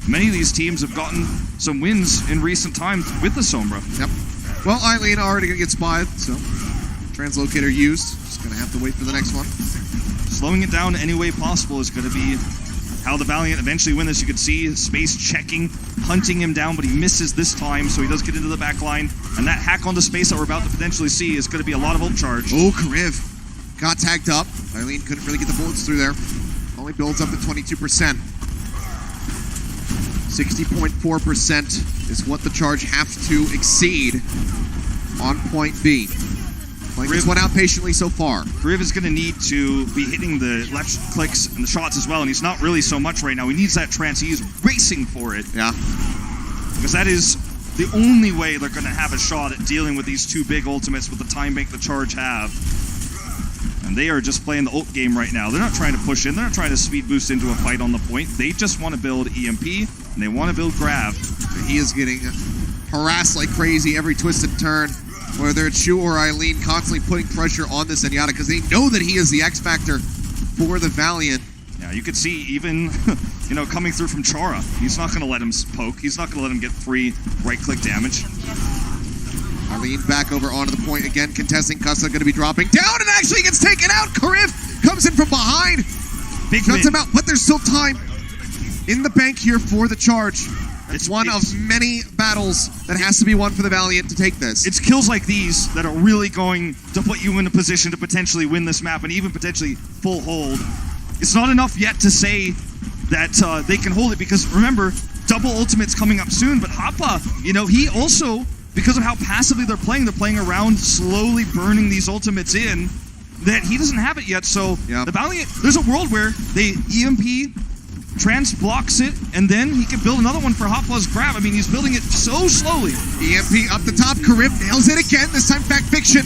many of these teams have gotten some wins in recent times with the Sombra. Yep. Well, Eileen already going to get spotted, so translocator used. Just going to have to wait for the next one. Slowing it down any way possible is going to be how the Valiant eventually win this. You can see Space checking, hunting him down, but he misses this time, so he does get into the back line. And that hack onto Space that we're about to potentially see is going to be a lot of ult charge. Oh, Kariv got tagged up. Eileen couldn't really get the bullets through there. Only builds up to 22%. 60.4% is what the Charge have to exceed on point B. Playing this one out patiently so far. Kariv is going to need to be hitting the left clicks and the shots as well, and he's not really so much right now. He needs that trance. He's racing for it. Yeah. Because that is the only way they're going to have a shot at dealing with these two big ultimates with the time bank the Charge have. And they are just playing the ult game right now. They're not trying to push in. They're not trying to speed boost into a fight on the point. They just want to build EMP, and they want to build Grav. He is getting harassed like crazy every twist and turn. Whether it's Shu or Eileen, constantly putting pressure on this Zenyatta because they know that he is the X factor for the Valiant. Yeah, you could see even, coming through from Chara. He's not going to let him poke. He's not going to let him get free right-click damage. Eileen back over onto the point again, contesting. Kassa going to be dropping down and actually gets taken out. Karif comes in from behind. Big Shuts win. him out, but there's still time in the bank here for the Charge. It's one of many battles that has to be won for the Valiant to take this. It's kills like these that are really going to put you in a position to potentially win this map and even potentially full hold. It's not enough yet to say that they can hold it because, remember, double ultimate's coming up soon, but Hapa, he also, because of how passively they're playing around, slowly burning these ultimates in, that he doesn't have it yet, so the Valiant, there's a world where they EMP, Trance blocks it, and then he can build another one for Hoppa's Grab. I mean, he's building it so slowly. EMP up the top, Karif nails it again, this time Fact Fiction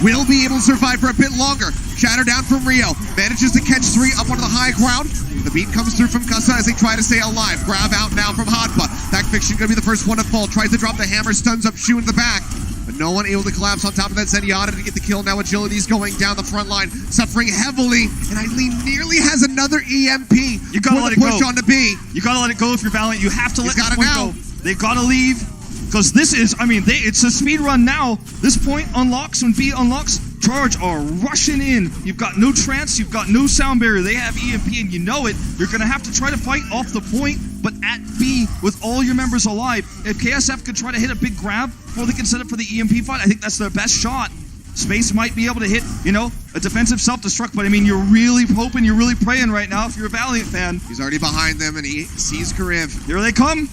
will be able to survive for a bit longer. Shatter down from Rio, manages to catch 3 up onto the high ground. The beat comes through from Kassa as they try to stay alive. Grab out now from Hotba. Fact Fiction gonna be the first one to fall, tries to drop the hammer, stuns up Shu in the back. But no one able to collapse on top of that Zenyatta to get the kill. Now Agility's going down the front line, suffering heavily, and Eileen nearly has another EMP. You gotta let it go. Push on the B. You gotta let it go if you're Valiant. You have to let the point now go. They've gotta leave. Because this is, it's a speed run now. This point unlocks, when B unlocks, Charge are rushing in. You've got no trance, you've got no sound barrier. They have EMP and you know it. You're gonna have to try to fight off the point, but at B with all your members alive. If KSF could try to hit a big grab before they can set up for the EMP fight, I think that's their best shot. Space might be able to hit, a defensive self-destruct, but you're really hoping, you're really praying right now if you're a Valiant fan. He's already behind them and he sees Karif. Here they come.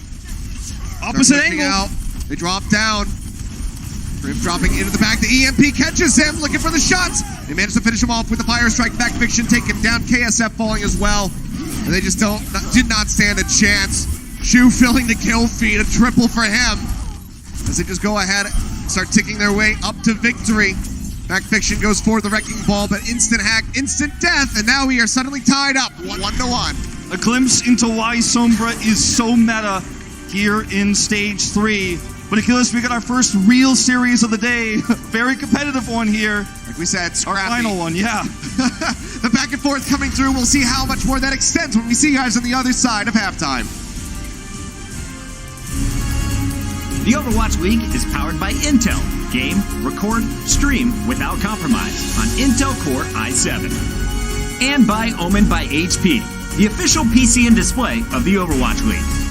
Opposite angle. Out. They drop down. Karif dropping into the back. The EMP catches him, looking for the shots. They managed to finish him off with the fire strike. Fact Fiction taken down. KSF falling as well. And they just did not stand a chance. Shu filling the kill feed, a triple for him. As they just go ahead, start ticking their way up to victory. Fact Fiction goes for the wrecking ball, but instant hack, instant death, and now we are suddenly tied up 1-1. A glimpse into why Sombra is so meta here in Stage 3. But Achilles, we got our first real series of the day. Very competitive one here. Like we said, scrappy. Our final one, yeah. The back and forth coming through. We'll see how much more that extends when we see you guys on the other side of halftime. The Overwatch League is powered by Intel. Game, record, stream without compromise on Intel Core i7. And by Omen by HP, the official PC and display of the Overwatch League.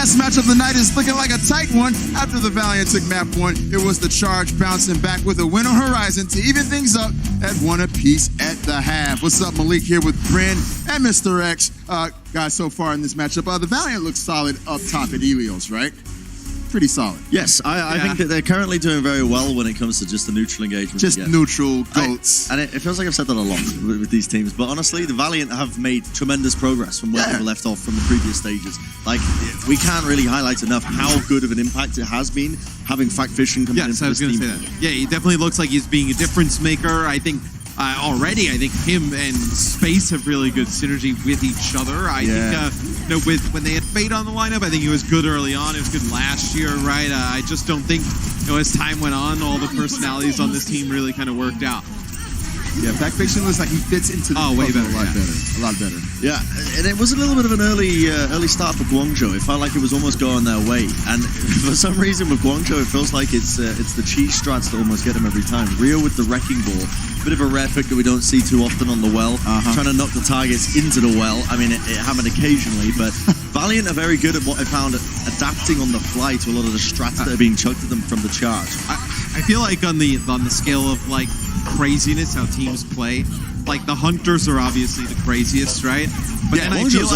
last match of the night is looking like a tight one. After the Valiant took map 1, it was the Charge bouncing back with a win on Horizon to even things up at 1 apiece at the half. What's up, Malik here with Bryn and Mr. X. Guys, so far in this matchup, the Valiant looks solid up top at Helios, right? Pretty solid. Yes, I think that they're currently doing very well when it comes to just the neutral engagement. Just neutral goats. And it feels like I've said that a lot with these teams, but honestly, the Valiant have made tremendous progress from where they left off from the previous stages. Like, we can't really highlight enough how good of an impact it has been having Fact Fishing come into this team. Yes, I was going to say that. Yeah, he definitely looks like he's being a difference maker. I think already, I think him and Space have really good synergy with each other. I think when they had Fate on the lineup, I think he was good early on. It was good last year, right? I just don't think, as time went on, all the personalities on this team really kind of worked out. Yeah, Fact Fiction looks like he fits into the way better, a lot better. Yeah, and it was a little bit of an early start for Guangzhou. It felt like it was almost going their way, and for some reason with Guangzhou, it feels like it's the cheese strats that almost get him every time. Rio with the Wrecking Ball, a bit of a rare pick that we don't see too often on the well, trying to knock the targets into the well. I mean, it happened occasionally, but Valiant are very good at what I found at adapting on the fly to a lot of the strats that are being chucked at them from the Charge. I feel like on the scale of like craziness, how teams play, like the Hunters are obviously the craziest, right? But then I feel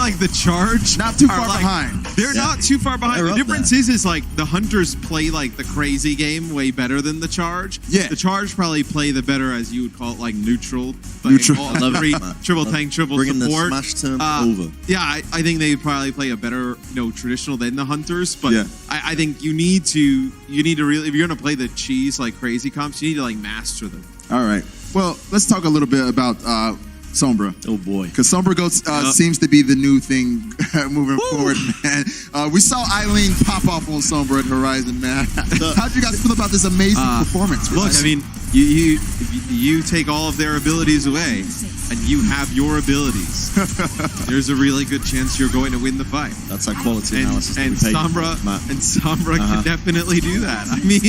like the Charge not too far behind. They're not too far behind. The difference is like the Hunters play like the crazy game way better than the Charge. Yeah. The Charge probably play the better, as you would call it, like neutral. Neutral. Triple tank, triple bringing support. The smash term over. Yeah, I think they probably play a better, traditional than the Hunters. But I think you need to really, if you're gonna play the cheese like crazy comps, you need to like master them. All right. Well, let's talk a little bit about Sombra. Oh boy. Because Sombra Goats seems to be the new thing moving forward, man. We saw Eileen pop off on Sombra at Horizon, man. How'd you guys feel about this amazing performance? Look, I mean, you take all of their abilities away, and you have your abilities. There's a really good chance you're going to win the fight. That's our quality analysis. And Sombra can definitely do that. I mean,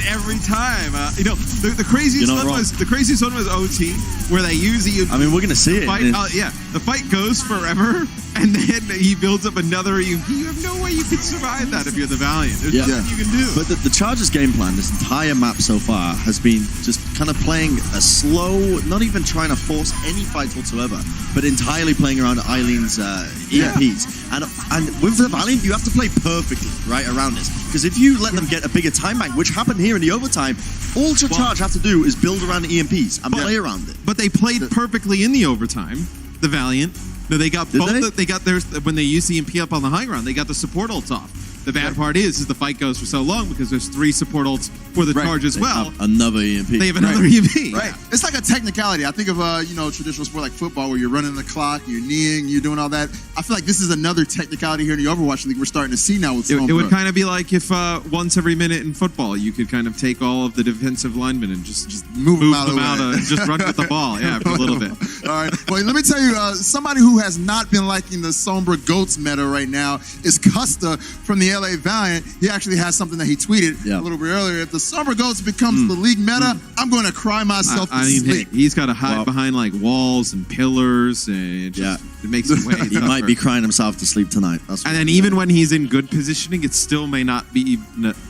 every time. The craziest one was OT, where they use EMP. I mean, we're gonna see it. The fight goes forever, and then he builds up another EMP. You have no way you can survive that if you're the Valiant. There's nothing you can do. But the Charge's game plan, this entire map so far, has been just kind of playing a slow, not even trying to force any fights whatsoever, but entirely playing around Eileen's EMPs. And with the Valiant, you have to play perfectly right around this, because if you let them get a bigger time bank, which happened here in the overtime, all Charge have to do is build around the EMPs and play around it. But they played perfectly in the overtime, the Valiant. No, they got both. They got theirs when they used the EMP up on the high ground. They got the support ults off. The bad part is the fight goes for so long because there's 3 support ults for the Charge as well. Another EMP. They have another EMP. Right. It's like a technicality. I think of traditional sport like football, where you're running the clock, you're kneeing, you're doing all that. I feel like this is another technicality here in the Overwatch League we're starting to see now with Sombra. It would kind of be like if once every minute in football you could kind of take all of the defensive linemen and just move them out and just run with the ball, for a little bit. All right. Well, let me tell you, somebody who has not been liking the Sombra Goats meta right now is Custa from the LA Valiant. He actually has something that he tweeted a little bit earlier. If the Sombra Goats becomes the league meta, I'm going to cry myself to sleep. He's got to hide behind like walls and pillars, and it makes him way He might be crying himself to sleep tonight. And then even when he's in good positioning, it still may not be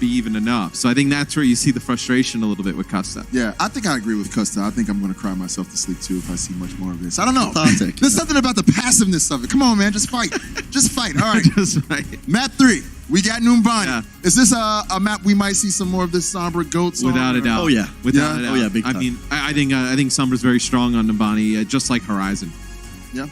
even enough. So I think that's where you see the frustration a little bit with Custa. Yeah, I think I agree with Custa. I think I'm going to cry myself to sleep too if I see much more of this. I don't know. Authentic. There's something about the passiveness of it. Come on, man, just fight. Just fight. All right. Just fight. Map 3. We got Numbani. Yeah. Is this a map we might see some more of this Sombra Goats without a doubt? Oh yeah, without a doubt. Oh yeah, big time. I mean, I think Sombra's very strong on Numbani, just like Horizon. Yeah,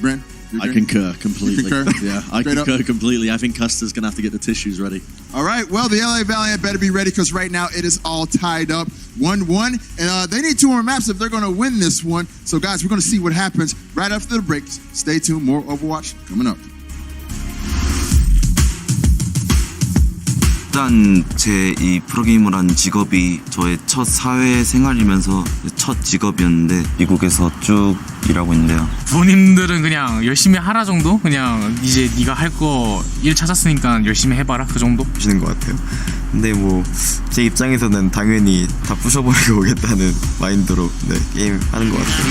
Brent. I concur completely. You concur? Yeah, I concur completely. I think Custer's gonna have to get the tissues ready. All right. Well, the LA Valiant better be ready, because right now it is all tied up 1-1, and they need 2 more maps if they're going to win this one. So, guys, we're going to see what happens right after the break. Stay tuned. More Overwatch coming up. 일단 제 이 프로게이머라는 직업이 저의 첫 사회 생활이면서 첫 직업이었는데 미국에서 쭉 일하고 있는데요. 부모님들은 그냥 열심히 하라 정도? 그냥 이제 네가 할 거 일 찾았으니까 열심히 해봐라 그 정도? 하시는 것 같아요. 근데 뭐 제 입장에서는 당연히 다 부셔버리고 오겠다는 마인드로 게임 하는 것 같아요.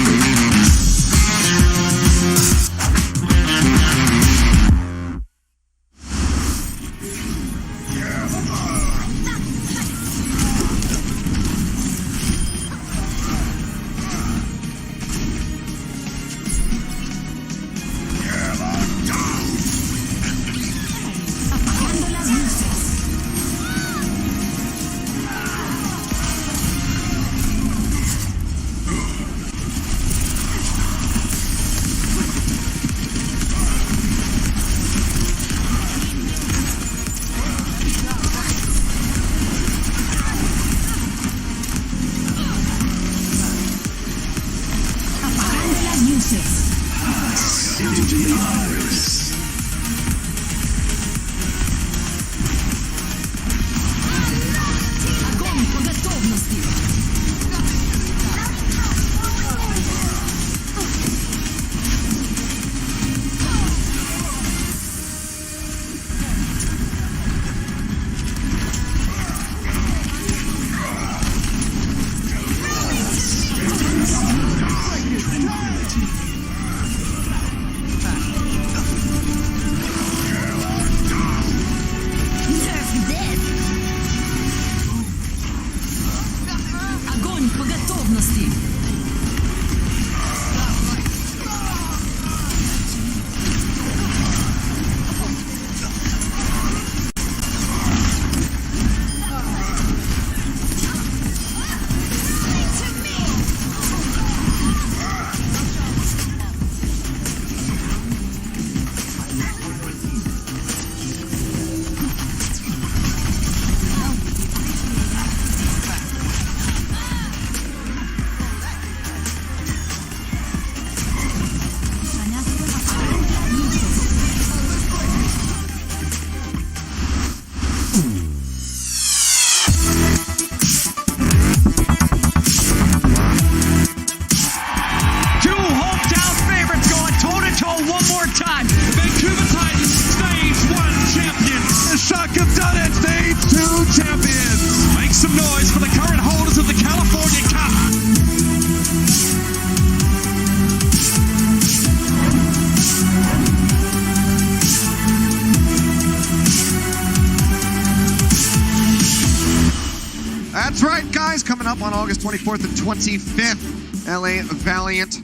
That's right, guys. Coming up on August 24th and 25th, LA Valiant.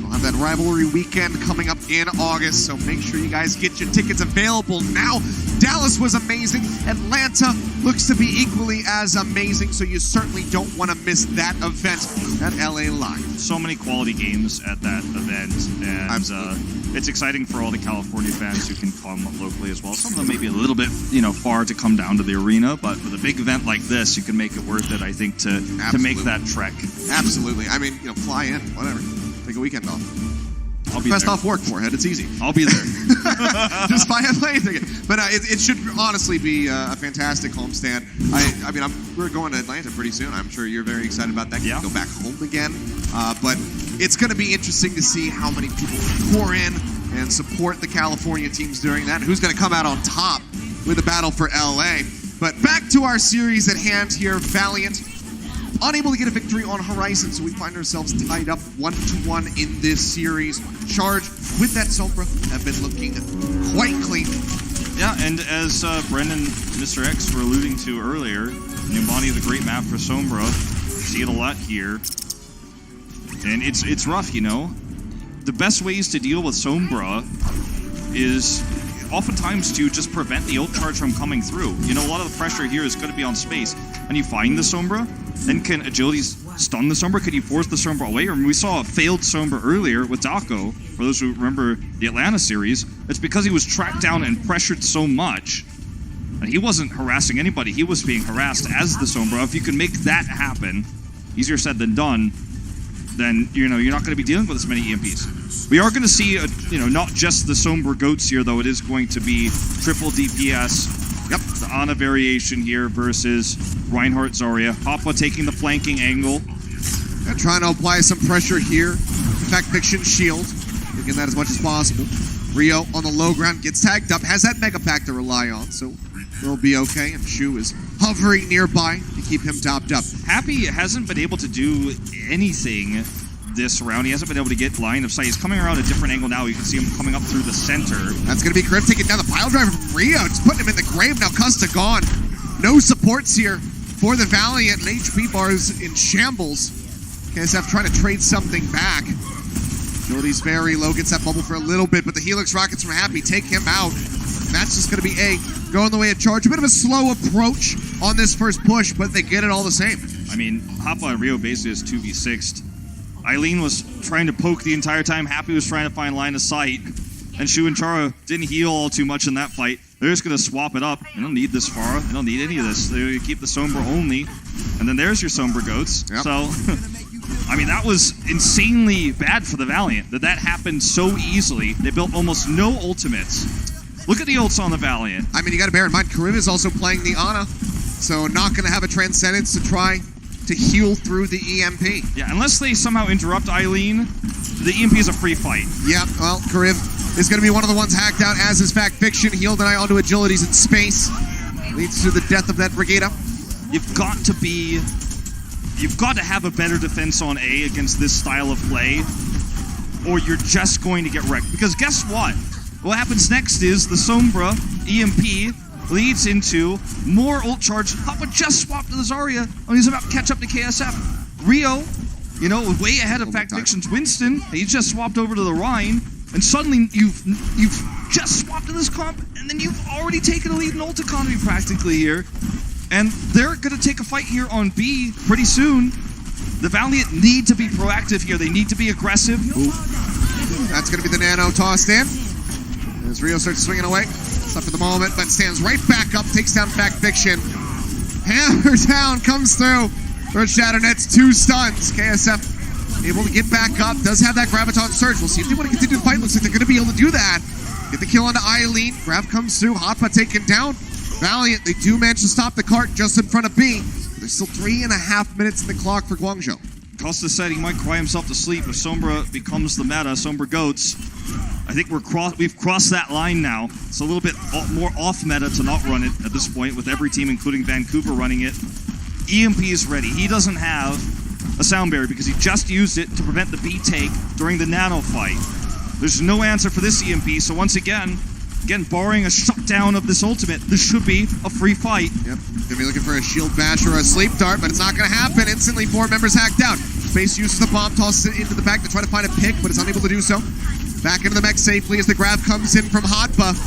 We'll have that rivalry weekend coming up in August, so make sure you guys get your tickets available now. Dallas was amazing. Atlanta looks to be equally as amazing, so you certainly don't want to miss that event at LA Live. So many quality games at that event, and it's exciting for all the California fans who can come locally as well. Some of them may be a little bit, far to come down to the arena, but with a big event like this, you can make it worth it, I think, to make that trek. Absolutely. I mean, fly in, whatever. Take a weekend off. I'll be Best there. off work, Forehead. It's easy. I'll be there. Just buy a plane ticket. But it should honestly be a fantastic homestand. We're going to Atlanta pretty soon. I'm sure you're very excited about that. Yeah. Go back home again. But it's going to be interesting to see how many people pour in and support the California teams during that. Who's going to come out on top with the battle for LA. But back to our series at hand here. Valiant unable to get a victory on Horizon, so we find ourselves tied up 1-1 in this series. Charge with that Sombra have been looking quite clean. Yeah, and as Brendan, Mr. X were alluding to earlier, Numbani is a great map for Sombra. See it a lot here. And it's rough, The best ways to deal with Sombra is oftentimes to just prevent the ult charge from coming through. A lot of the pressure here is going to be on space. And you find the Sombra, then can Agility stun the Sombra? Could you force the Sombra away? Or we saw a failed Sombra earlier with Dako. For those who remember the Atlanta series, it's because he was tracked down and pressured so much. And he wasn't harassing anybody. He was being harassed as the Sombra. If you can make that happen, easier said than done, then you're not going to be dealing with as many EMPs. We are going to see, not just the Sombra goats here, though. It is going to be triple DPS. Yep, the Ana variation here versus Reinhardt Zarya. Papa taking the flanking angle. They're trying to apply some pressure here. In fact, Fiction shield, taking that as much as possible. Rio on the low ground gets tagged up, has that mega pack to rely on, so we'll be okay. And Shu is hovering nearby to keep him topped up. Happy hasn't been able to do anything this round. He hasn't been able to get line of sight. He's coming around a different angle now. You can see him coming up through the center. That's going to be Griff taking down the pile driver from Rio. Just putting him in the grave now. Custa gone. No supports here for the Valiant. And HP bars in shambles. KSF trying to trade something back. Ability's very low. Gets that bubble for a little bit. But the Helix Rockets from Happy take him out. And that's just going to be going the way of Charge. A bit of a slow approach on this first push, but they get it all the same. I mean, Hapa and Rio basically is 2v6'd. Eileen was trying to poke the entire time. Happy was trying to find line of sight. And Shu and Chara didn't heal all too much in that fight. They're just going to swap it up. They don't need this Pharah. They don't need any of this. They keep the Sombra only. And then there's your Sombra goats. Yep. So, I mean, that was insanely bad for the Valiant. That happened so easily. They built almost no ultimates. Look at the ults on the Valiant. I mean, you got to bear in mind, Karim is also playing the Ana. So not going to have a Transcendence to try to heal through the EMP. Yeah, unless they somehow interrupt Eileen, the EMP is a free fight. Yeah, well, Karim is going to be one of the ones hacked out, as is Fact Fiction. Healed an eye onto Agilities in space. Leads to the death of that Brigada. You've got to have a better defense on A against this style of play, or you're just going to get wrecked. Because guess what? What happens next is the Sombra EMP leads into more ult charge. Papa just swapped to the Zarya, and he's about to catch up to KSF. Rio, way ahead of Fact Fiction's Winston. He just swapped over to the Rhine, and suddenly you've just swapped to this comp, and then you've already taken a lead in ult economy practically here. And they're going to take a fight here on B pretty soon. The Valiant need to be proactive here. They need to be aggressive. Ooh. That's going to be the Nano tossed in. As Rio starts swinging away. Up for the moment, but stands right back up, takes down Fact Fiction. Hammer down, comes through. Earth Shatter nets 2 stuns. KSF able to get back up, does have that Graviton Surge. We'll see if they want to continue the fight. Looks like they're going to be able to do that. Get the kill onto Eileen. Grav comes through, Hotpa taken down. Valiant, they do manage to stop the cart just in front of B. There's still 3.5 minutes in the clock for Guangzhou. Costa said he might cry himself to sleep if Sombra becomes the meta, Sombra goats. I think we've crossed that line now. It's a little bit more off meta to not run it at this point, with every team, including Vancouver, running it. EMP is ready. He doesn't have a sound barrier because he just used it to prevent the B take during the Nano fight. There's no answer for this EMP, so once again, Again, barring a shutdown of this ultimate, this should be a free fight. Yep, gonna be looking for a shield bash or a sleep dart, but it's not gonna happen. Instantly, 4 members hacked out. Space uses the bomb, tosses it into the back to try to find a pick, but is unable to do so. Back into the mech safely as the grab comes in from Hotba.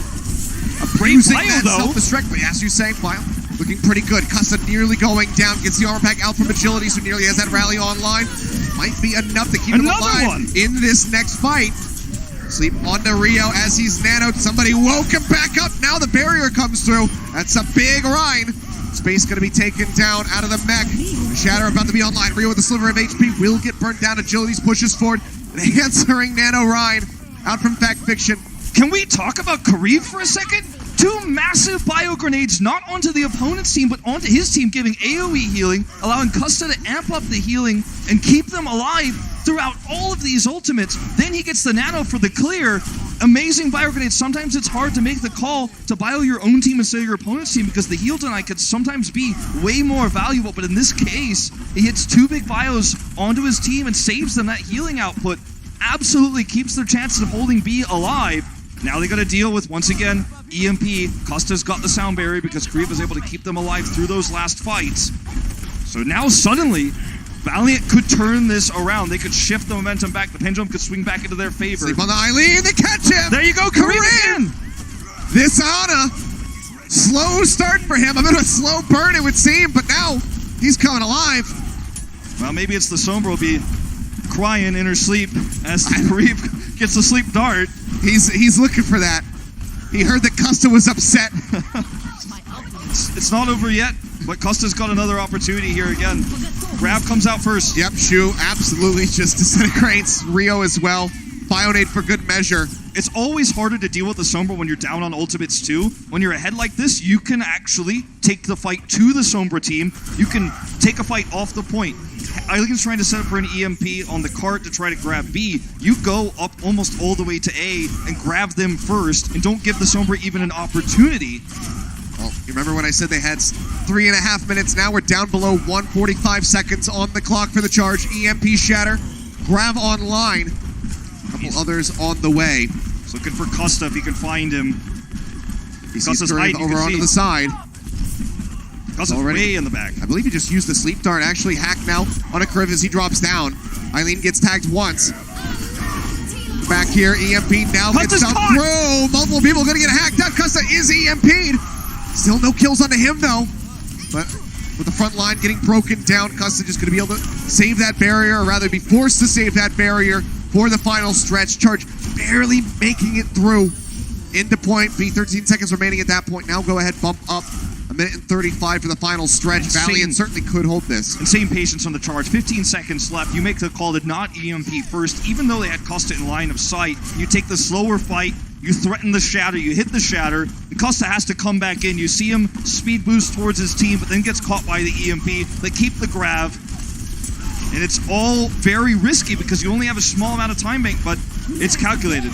Abusing that self-destruct, but as you say, File looking pretty good. Custa nearly going down, gets the armor pack out from Agility, so nearly has that rally online. Might be enough to keep him alive in this next fight. Sleep onto Rio as he's nanoed. Somebody woke him back up. Now the barrier comes through. That's a big Rhine. Space going to be taken down out of the mech. Shatter about to be online. Rio with a sliver of HP will get burnt down. Agility's pushes forward. The answering Nano Rhine out from Fact Fiction. Can we talk about Kareev for a second? 2 massive bio grenades, not onto the opponent's team, but onto his team, giving AoE healing, allowing Custa to amp up the healing and keep them alive throughout all of these ultimates. Then he gets the nano for the clear. Amazing bio grenades. Sometimes it's hard to make the call to bio your own team instead of your opponent's team because the heal deny could sometimes be way more valuable. But in this case, he hits 2 big bios onto his team and saves them that healing output. Absolutely keeps their chances of holding B alive. Now they got to deal with, once again, EMP. Custa's got the sound barrier because Kareev was able to keep them alive through those last fights. So now suddenly, Valiant could turn this around. They could shift the momentum back. The pendulum could swing back into their favor. Sleep on the Eileen, they catch him! There you go, Kareev again! This Ana, slow start for him. A bit of a slow burn, it would seem, but now he's coming alive. Well, maybe it's the Sombra will be crying in her sleep as Kareev gets the sleep dart. He's looking for that. He heard that Custa was upset. It's not over yet, but Custa's got another opportunity here again. Grab comes out first. Yep, Shu absolutely just disintegrates. Rio as well. Bionade for good measure. It's always harder to deal with the Sombra when you're down on ultimates too. When you're ahead like this, you can actually take the fight to the Sombra team. You can take a fight off the point. Eileen's trying to set up for an EMP on the cart to try to grab B. You go up almost all the way to A and grab them first and don't give the Sombra even an opportunity. Well, you remember when I said they had 3.5 minutes? Now we're down below 1:45 seconds on the clock for the charge. EMP shatter. Grab online. A couple others on the way. He's looking for Custa if he can find him. He's over onto the side. Custa's way in the back. I believe he just used the sleep dart. Actually hacked now on a Kareev as he drops down. Eileen gets tagged once. Back here, EMP now gets out through. Multiple people gonna get hacked out. Custa is EMP'd. Still no kills onto him though. But with the front line getting broken down, Custa just gonna be able to save that barrier, or rather be forced to save that barrier for the final stretch. Charge barely making it through into point B. 13 seconds remaining at that point. Now go ahead, bump up. 1:35 for the final stretch. Valiant certainly could hold this. Insane patience on the charge. 15 seconds left. You make the call to not EMP first. Even though they had Custa in line of sight, you take the slower fight. You threaten the shatter. You hit the shatter. And Custa has to come back in. You see him speed boost towards his team, but then gets caught by the EMP. They keep the grab. And it's all very risky because you only have a small amount of time bank, but it's calculated.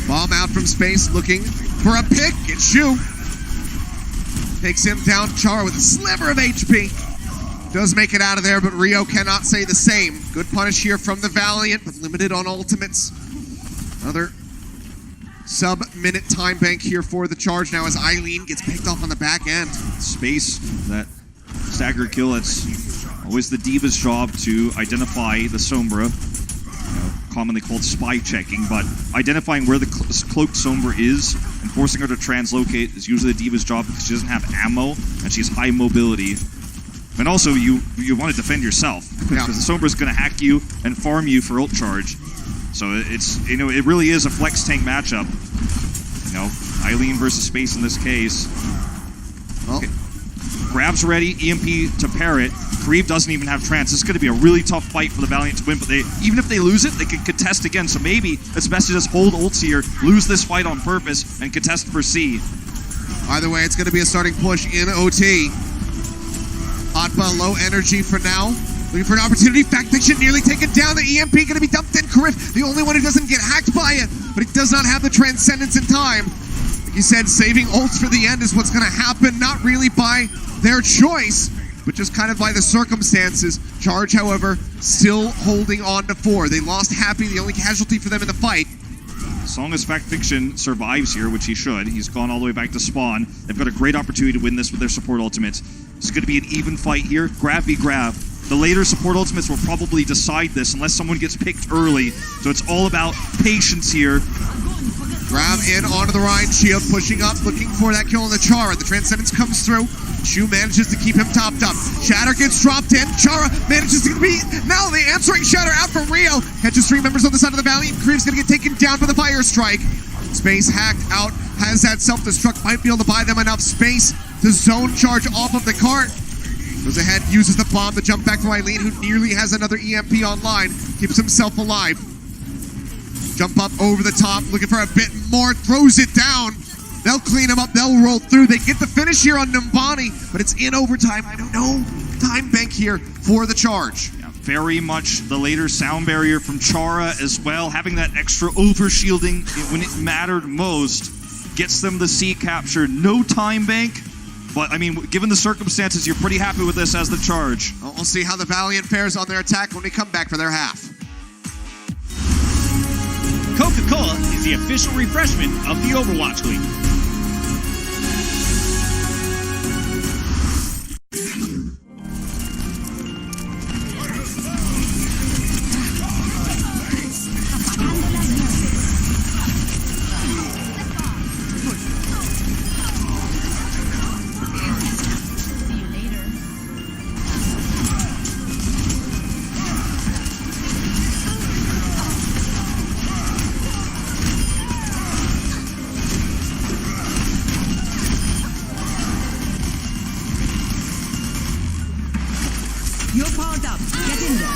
Bomb out from space, looking for a pick. It's Shu. Takes him down. Chara with a sliver of HP. Does make it out of there, but Rio cannot say the same. Good punish here from the Valiant, but limited on ultimates. Another sub-minute time bank here for the charge now as Eileen gets picked off on the back end. Space, that stagger kill, it's always the Diva's job to identify the Sombra. Commonly called spy checking, but identifying where the cloaked Sombra is and forcing her to translocate is usually the Diva's job because she doesn't have ammo and she has high mobility. And also, you want to defend yourself because the Sombra's going to hack you and farm you for ult charge. So it's, it really is a flex tank matchup. Eileen versus Space in this case. Okay. Grab's ready, EMP to parry it. Kareev doesn't even have trance. This is going to be a really tough fight for the Valiant to win, but even if they lose it, they can contest again. So maybe it's best to just hold ults here, lose this fight on purpose, and contest for C. Either way, it's going to be a starting push in OT. Atma low energy for now. Looking for an opportunity. Fact Fiction nearly taken down. The EMP going to be dumped in. Kareev, the only one who doesn't get hacked by it, but he does not have the transcendence in time. Like you said, saving ults for the end is what's going to happen. Not really by their choice, but just kind of by the circumstances. Charge, however, still holding on to 4. They lost Happy, the only casualty for them in the fight. as long as Fact Fiction survives here, which he should, he's gone all the way back to spawn. They've got a great opportunity to win this with their support ultimates. It's going to be an even fight here. Grab v grab. The later support ultimates will probably decide this unless someone gets picked early. So it's all about patience here. Grab in onto the Ryan shield, pushing up, looking for that kill on the Chara. The Transcendence comes through. Shu manages to keep him topped up. Shatter gets dropped in. Chara manages to be now the answering Shatter out from Rio. Catches 3 members on the side of the Valiant. Creeps gonna get taken down by the Fire Strike. Space hacked out, has that self-destruct, might be able to buy them enough space to zone charge off of the cart. Goes ahead, uses the bomb to jump back to Eileen, who nearly has another EMP online. Keeps himself alive. Jump up over the top, looking for a bit more, throws it down. They'll clean him up, they'll roll through. They get the finish here on Numbani, but it's in overtime. I don't know. Time bank here for the Charge. Yeah, very much the later sound barrier from Chara as well. Having that extra overshielding when it mattered most gets them the C capture. No time bank, but I mean, given the circumstances, you're pretty happy with this as the Charge. Well, we'll see how the Valiant fares on their attack when we come back for their half. Coca-Cola is the official refreshment of the Overwatch League. You're powered up. Get in there.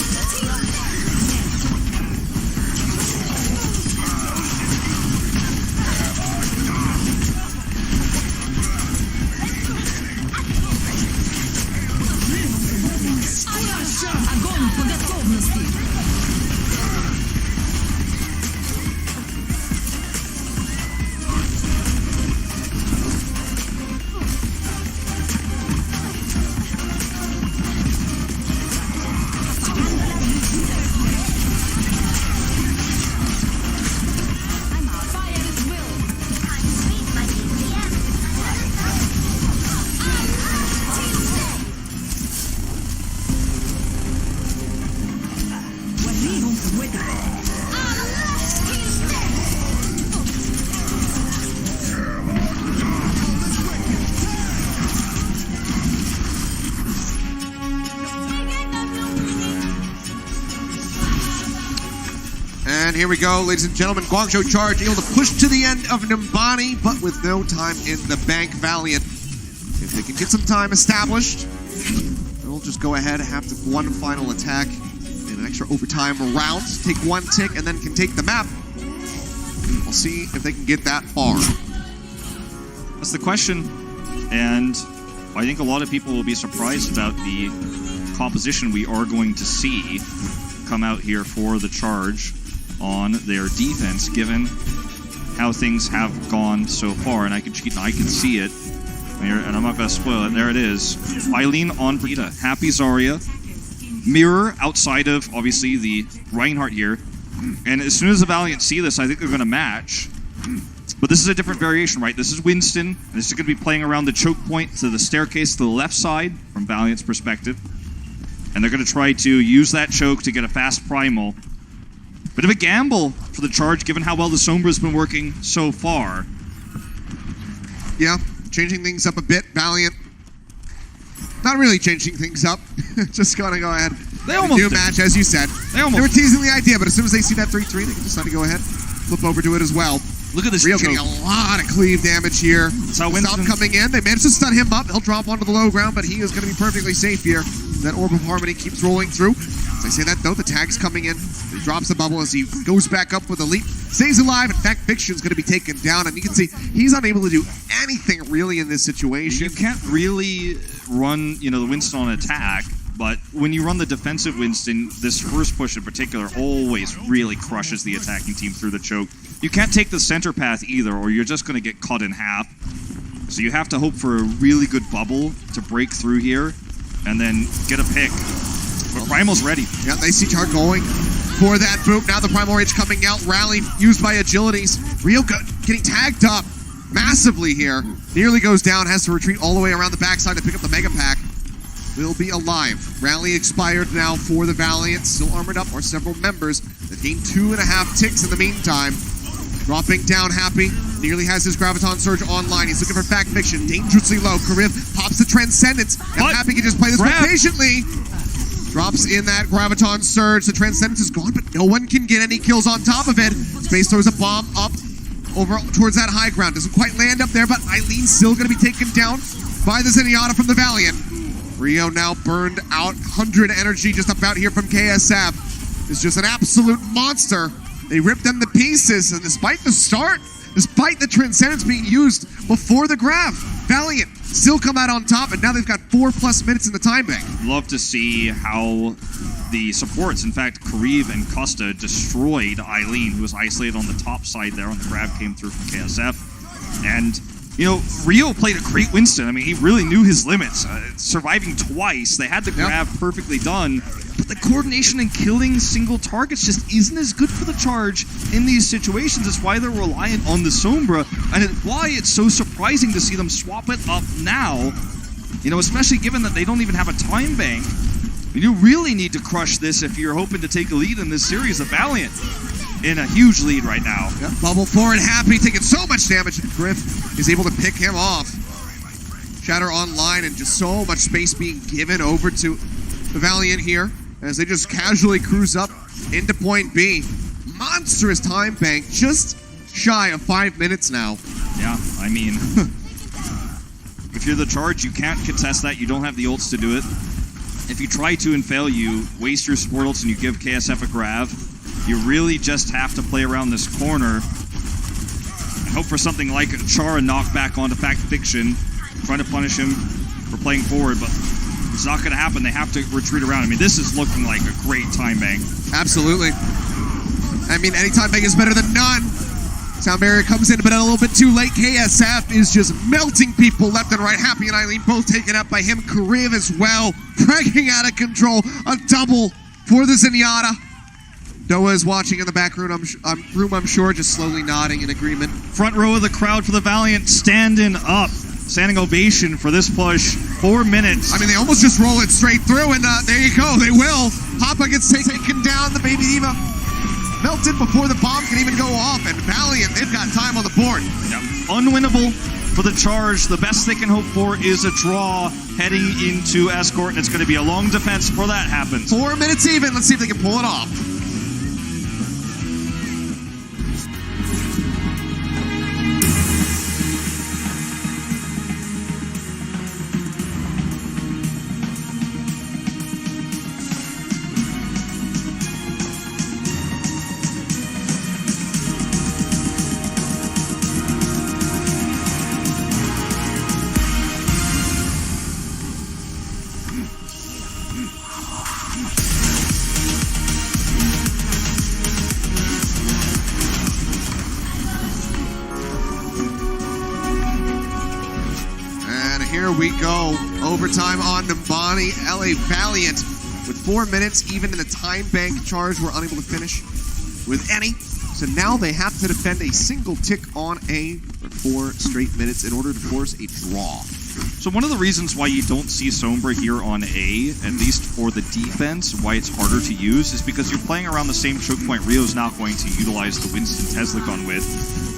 Огонь по готовности. And here we go, ladies and gentlemen. Guangzhou Charge able to push to the end of Numbani, but with no time in the bank. Valiant, if they can get some time established, they'll just go ahead and have to one final attack in an extra overtime round. Take 1 tick and then can take the map. We'll see if they can get that far. That's the question, and I think a lot of people will be surprised about the composition we are going to see come out here for the Charge on their defense, given how things have gone so far. And I can see it here, and I'm not going to spoil it. There it is. Eileen on Brita. Happy Zarya. Mirror outside of, obviously, the Reinhardt here. And as soon as the Valiant see this, I think they're going to match. But this is a different variation, right? This is Winston. And this is going to be playing around the choke point to the staircase to the left side from Valiant's perspective. And they're going to try to use that choke to get a fast primal. Bit of a gamble for the Charge, given how well the Sombra's been working so far. Yeah, changing things up a bit. Valiant, not really changing things up. Just gonna go ahead. They almost do match, as you said. They were teasing the idea, but as soon as they see that 3-3, they can decide to go ahead, flip over to it as well. Look at this Rio choke. getting a lot of cleave damage here. Stop coming in. They managed to stun him up. He'll drop onto the low ground, but he is going to be perfectly safe here. That Orb of Harmony keeps rolling through. As I say that, though, the tag's coming in. He drops the bubble as he goes back up with a leap. Stays alive. In fact, Fiction's going to be taken down, and you can see he's unable to do anything really in this situation. You can't really run, the Winston on attack, but when you run the defensive Winston, this first push in particular always really crushes the attacking team through the choke. You can't take the center path either, or you're just going to get cut in half. So you have to hope for a really good bubble to break through here, and then get a pick. But Primal's ready. Yeah, they see Char going for that boot. Now the Primal Rage coming out. Rally used by Agilities. Rio getting tagged up massively here. Nearly goes down. Has to retreat all the way around the backside to pick up the Mega Pack. Will be alive. Rally expired now for the Valiant. Still armored up are several members. They've gained 2.5 ticks in the meantime. Dropping down Happy. Nearly has his Graviton Surge online. He's looking for Fact Fiction. Dangerously low. Kariv pops the Transcendence. Now Happy can just play this one patiently. Drops in that Graviton Surge. The Transcendence is gone, but no one can get any kills on top of it. Space throws a bomb up over towards that high ground. Doesn't quite land up there, but Eileen's still going to be taken down by the Zenyatta from the Valiant. Rio now burned out. 100 energy just about here from KSF. It's just an absolute monster. They ripped them to pieces, and despite the start, despite the Transcendence being used before the grab, Valiant still come out on top, and now they've got 4+ minutes in the time bank. Love to see how the supports, in fact, Kariv and Costa destroyed Eileen, who was isolated on the top side there when the grab came through from KSF. And, you know, Rio played a great Winston. I mean, he really knew his limits. Surviving twice, they had the grab perfectly done, but the coordination and killing single targets just isn't as good for the Charge in these situations. It's why they're reliant on the Sombra, and it's why it's so surprising to see them swap it up now, you know, especially given that they don't even have a time bank. You really need to crush this if you're hoping to take a lead in this series. The Valiant in a huge lead right now. Yep. Bubble forward, Happy taking so much damage, and Griff is able to pick him off. Shatter online, and just so much space being given over to the Valiant here as they just casually cruise up into point B. Monstrous time bank, just shy of 5 minutes now. Yeah, I mean, if you're the Charge, you can't contest that. You don't have the ults to do it. If you try to and fail, you waste your support ults and you give KSF a grab. You really just have to play around this corner and hope for something like a Chara knockback onto Fact Fiction, trying to punish him for playing forward, but it's not going to happen. They have to retreat around. I mean, this is looking like a great time bank. Absolutely. I mean, any time bank is better than none. Sound barrier comes in, but a little bit too late. KSF is just melting people left and right. Happy and Eileen both taken up by him. Kariv as well, dragging out of control. A double for the Zenyatta. Noah is watching in the back room, I'm sure, just slowly nodding in agreement. Front row of the crowd for the Valiant standing up. Standing ovation for this push. 4 minutes. I mean, they almost just roll it straight through, and there you go. They will. Papa gets taken down. The Baby Diva melted before the bomb can even go off, and Valiant, they've got time on the board. Yep. Unwinnable for the Charge. The best they can hope for is a draw heading into Escort, and it's going to be a long defense before that happens. 4 minutes even. Let's see if they can pull it off. Here we go. Overtime on Nimbani. LA Valiant with 4 minutes. Even in the time bank, Charge were unable to finish with any. So now they have to defend a single tick on A for 4 straight minutes in order to force a draw. So one of the reasons why you don't see Sombra here on A, at least for the defense, why it's harder to use, is because you're playing around the same choke point Rio's not going to utilize the Winston Teslicon with.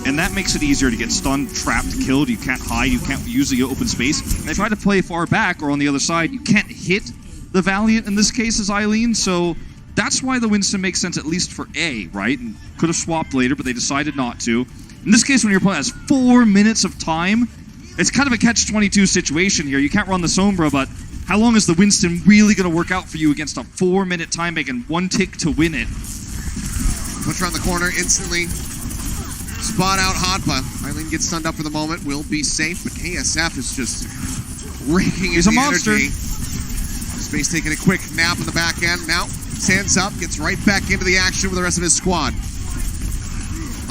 And that makes it easier to get stunned, trapped, killed. You can't hide, you can't use the open space. They try to play far back or on the other side. You can't hit the Valiant in this case as Eileen, so that's why the Winston makes sense, at least for A, right? And could have swapped later, but they decided not to. In this case, when your opponent has 4 minutes of time, it's kind of a catch-22 situation here. You can't run the Sombra, but how long is the Winston really going to work out for you against a 4-minute time bank and 1 tick to win it? Push around the corner instantly. Spot out Hotpa. Eileen gets stunned up for the moment. Will be safe, but KSF is just raking his energy. Space taking a quick nap in the back end. Now stands up, gets right back into the action with the rest of his squad.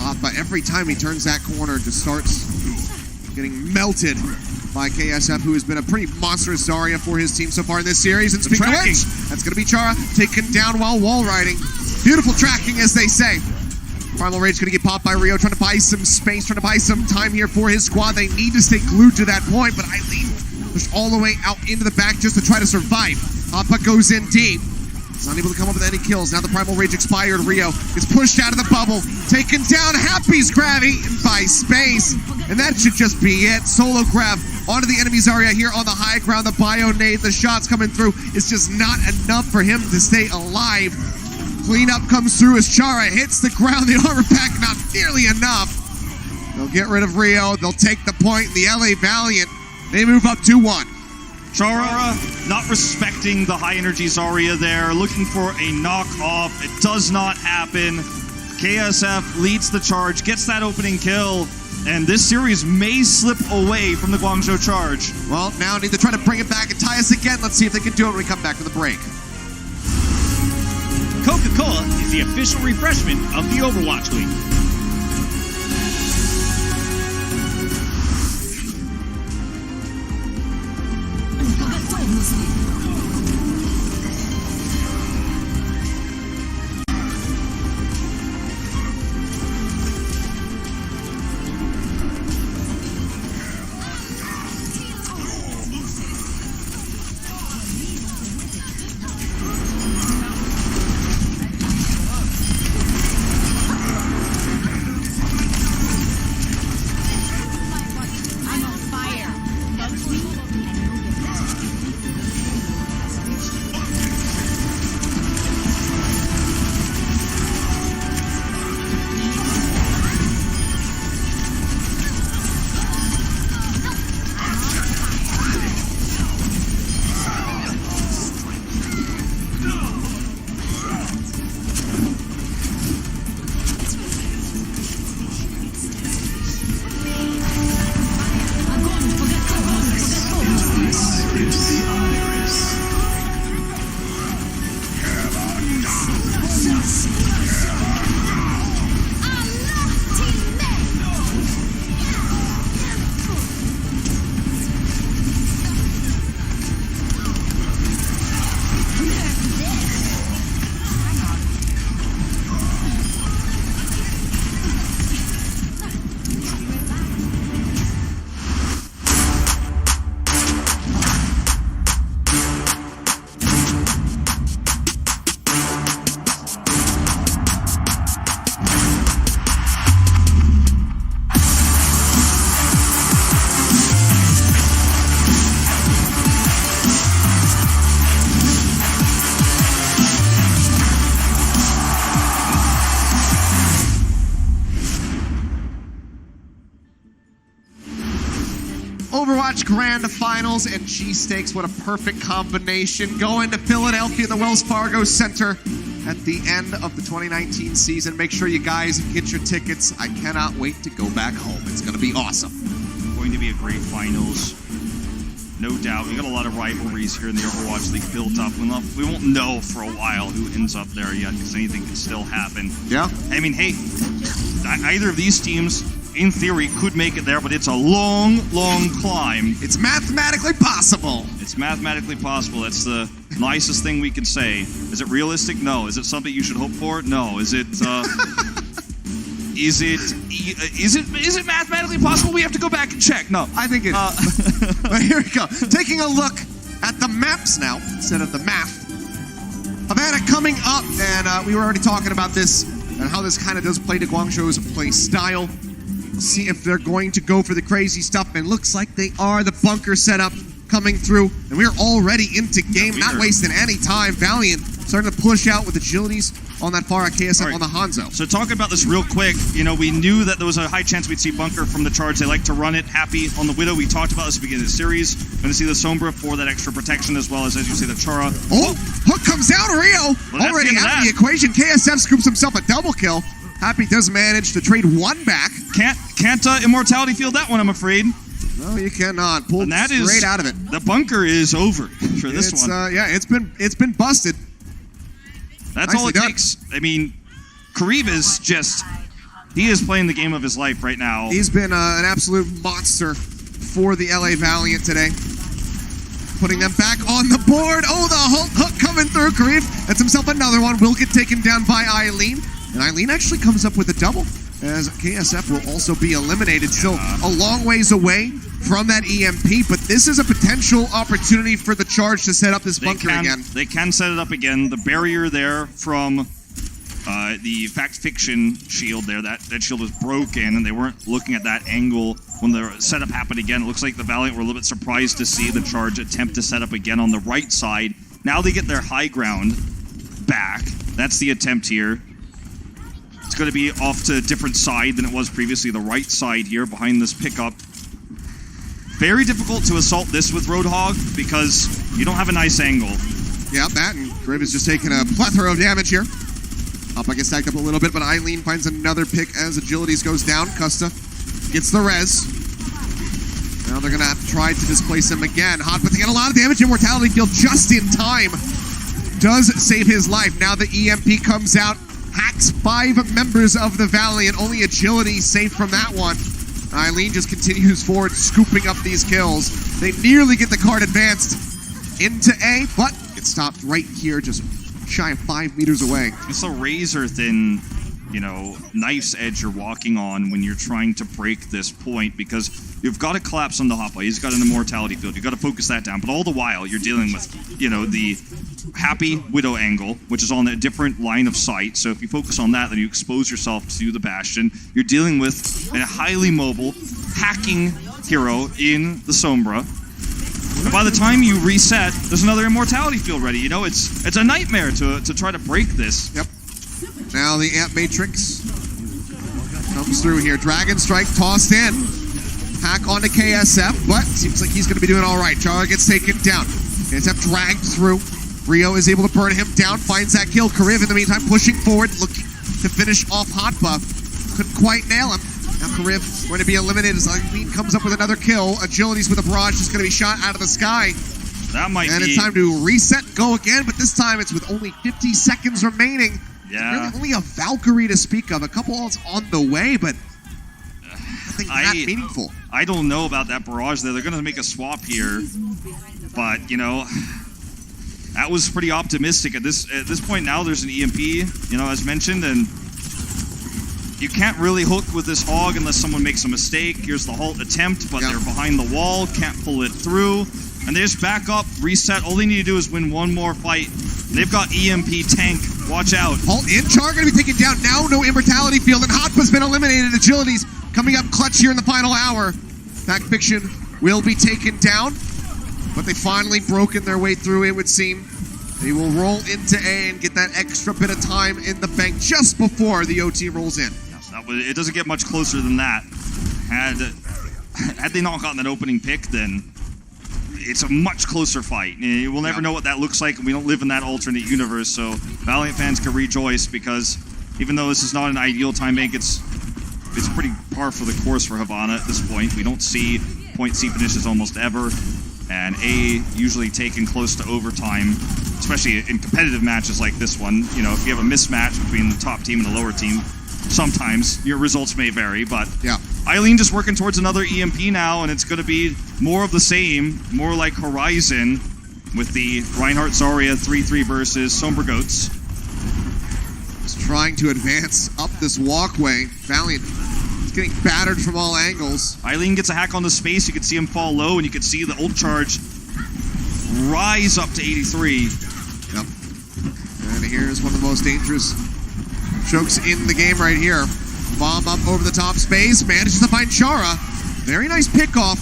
Hotpa, every time he turns that corner, just starts getting melted by KSF, who has been a pretty monstrous Zarya for his team so far in this series. And speaking of which, that's going to be Chara taken down while wall riding. Beautiful tracking, as they say. Primal Rage gonna get popped by Rio, trying to buy some space, trying to buy some time here for his squad. They need to stay glued to that point, but Eileen pushed all the way out into the back just to try to survive. Appa goes in deep. He's unable to come up with any kills. Now the Primal Rage expired. Rio gets pushed out of the bubble, taken down. Happy's grabbing by space, and that should just be it. Solo grab onto the enemy's area here on the high ground. The bio nade, the shots coming through. It's just not enough for him to stay alive. Cleanup comes through as Chara hits the ground. The armor pack not nearly enough. They'll get rid of Rio. They'll take the point. The LA Valiant, they move up 2-1. Chara not respecting the high energy Zarya there, looking for a knockoff. It does not happen. KSF leads the charge, gets that opening kill, and this series may slip away from the Guangzhou Charge. Well, now need to try to bring it back and tie us again. Let's see if they can do it when we come back from the break. Coca-Cola is the official refreshment of the Overwatch League. Готовности. I'm on fire. Огонь по готовности. Overwatch Grand Finals and cheesesteaks. What a perfect combination. Going to Philadelphia, the Wells Fargo Center at the end of the 2019 season. Make sure you guys get your tickets. I cannot wait to go back home. It's going to be awesome. Going to be a great finals. No doubt. We got a lot of rivalries here in the Overwatch League built up. We won't know for a while who ends up there yet because anything can still happen. Yeah. I mean, hey, either of these teams, in theory, could make it there, but it's a long, long climb. It's mathematically possible. It's mathematically possible. That's the nicest thing we can say. Is it realistic? No. Is it something you should hope for? No. Is it? Is it mathematically possible? We have to go back and check. No. I think it is. But here we go. Taking a look at the maps now instead of the math. Havana coming up, and we were already talking about this and how this kind of does play to Guangzhou's play style. We'll see if they're going to go for the crazy stuff, and looks like they are. The bunker setup coming through, and we're already into game, not wasting any time. Valiant starting to push out with agilities on that far at KSF on the Hanzo. So talking about this real quick, you know, we knew that there was a high chance we'd see bunker from the Charge. They like to run it. Happy on the Widow. We talked about this at the beginning of the series. Going to see the Sombra for that extra protection, as well as you see, the Chara. Oh, hook comes out. Rio already out of the equation. KSF scoops himself a double kill. Happy does manage to trade one back. Can't Immortality field that one, I'm afraid. No, you cannot. Pulled and that straight out of it. The bunker is over for this one. Yeah, it's been busted. That's all it takes. I mean, Kareev is he is playing the game of his life right now. He's been an absolute monster for the LA Valiant today. Putting them back on the board. Oh, the hook coming coming through. Karif that's himself another one. Will get taken down by Eileen. And Eileen actually comes up with a double, as KSF will also be eliminated. Still a long ways away from that EMP, but this is a potential opportunity for the Charge to set up this bunker again. They can set it up again. The barrier there from the fact-fiction shield there, that shield was broken, and they weren't looking at that angle when the setup happened again. It looks like the Valiant were a little bit surprised to see the Charge attempt to set up again on the right side. Now they get their high ground back. That's the attempt here. It's going to be off to a different side than it was previously, the right side here behind this pickup. Very difficult to assault this with Roadhog because you don't have a nice angle. Yeah, Matt, and Griv is just taking a plethora of damage here. Up, I get stacked up a little bit, but Eileen finds another pick as Agilities goes down. Custa gets the res. Now they're going to have to try to displace him again. Hot, but they get a lot of damage. Immortality Field just in time does save his life. Now the EMP comes out, hacks 5 members of the Valiant. Only Agility safe from that one. Eileen just continues forward, scooping up these kills. They nearly get the card advanced into A, but it stopped right here, just shy of 5 meters away. It's a razor-thin, knife's edge you're walking on when you're trying to break this point, because you've got to collapse on the hotbar. He's got an immortality field. You've got to focus that down. But all the while, you're dealing with, the Happy Widow angle, which is on a different line of sight. So if you focus on that, then you expose yourself to the Bastion. You're dealing with a highly mobile, hacking hero in the Sombra. And by the time you reset, there's another immortality field ready. It's a nightmare to try to break this. Yep. Now the Amp Matrix comes through here. Dragon Strike tossed in. Hack onto KSF, but seems like he's going to be doing all right. Chara gets taken down. KSF dragged through. Rio is able to burn him down, finds that kill. Kariv, in the meantime, pushing forward, looking to finish off Hotba. Couldn't quite nail him. Now Kariv going to be eliminated as Eileen comes up with another kill. Agilities with a barrage is going to be shot out of the sky. That might and be... it's time to reset and go again, but this time it's with only 50 seconds remaining. Yeah. Really only a Valkyrie to speak of. A couple ults on the way, but nothing that meaningful. I don't know about that barrage there. They're going to make a swap here, but, that was pretty optimistic. At this point now, there's an EMP, as mentioned, and you can't really hook with this Hog unless someone makes a mistake. Here's the halt attempt, but they're behind the wall, can't pull it through. And they just back up, reset. All they need to do is win one more fight. They've got EMP tank. Watch out. Halt in. Char going to be taken down. Now no immortality field, and Hotpa's been eliminated. Agilities coming up clutch here in the final hour. Fact Fiction will be taken down, but they finally broken their way through, it would seem. They will roll into A and get that extra bit of time in the bank just before the OT rolls in. It doesn't get much closer than that. Had they not gotten that opening pick, then it's a much closer fight. We'll never know what that looks like, and we don't live in that alternate universe, so Valiant fans can rejoice, because even though this is not an ideal time bank, it's pretty par for the course for Havana at this point. We don't see point C finishes almost ever, and A usually taken close to overtime, especially in competitive matches like this one. If you have a mismatch between the top team and the lower team, sometimes your results may vary, but Eileen just working towards another EMP now, and it's going to be more of the same, more like Horizon with the Reinhardt Zarya 3-3 versus Sombra Goats. Just trying to advance up this walkway. Valiant is getting battered from all angles. Eileen gets a hack on the space. You can see him fall low, and you can see the ult charge rise up to 83. Yep. And here's one of the most dangerous chokes in the game right here. Bomb up over the top space, manages to find Chara. Very nice pickoff.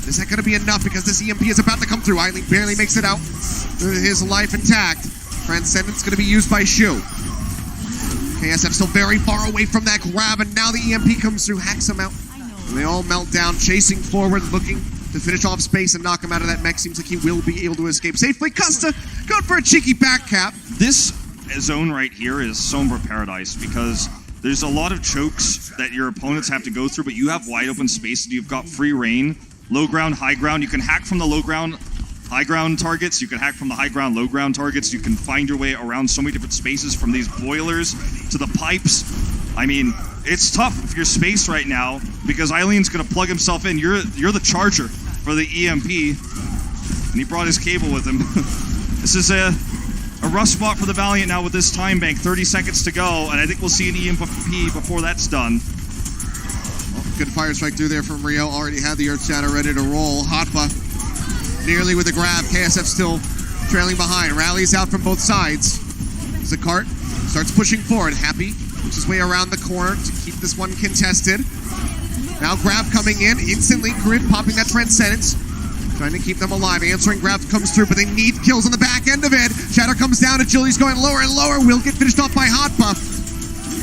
Is that going to be enough? Because this EMP is about to come through. Eileen barely makes it out. His life intact. Transcendence going to be used by Shu. KSF still very far away from that grab, and now the EMP comes through, hacks him out. And they all melt down, chasing forward, looking to finish off space and knock him out of that mech. Seems like he will be able to escape safely. Custa going for a cheeky back cap. This zone right here is Sombra Paradise, because there's a lot of chokes that your opponents have to go through, but you have wide open space and you've got free reign. Low ground, high ground. You can hack from the low ground, high ground targets. You can hack from the high ground, low ground targets. You can find your way around so many different spaces, from these boilers to the pipes. I mean, it's tough for your space right now, because Eileen's going to plug himself in. You're the charger for the EMP, and he brought his cable with him. This is a rough spot for the Valiant now with this time bank. 30 seconds to go, and I think we'll see an EMP before that's done. Good fire strike through there from Rio. Already had the Earth Shatter ready to roll. Hotba nearly with a grab. KSF still trailing behind. Rallies out from both sides. Zakart starts pushing forward. Happy puts his way around the corner to keep this one contested. Now grab coming in. Instantly Grid popping that Transcendence. Trying to keep them alive. Answering grab comes through, but they need kills on the back end of it. Shatter comes down. Agility's going lower and lower. Will get finished off by Hotba.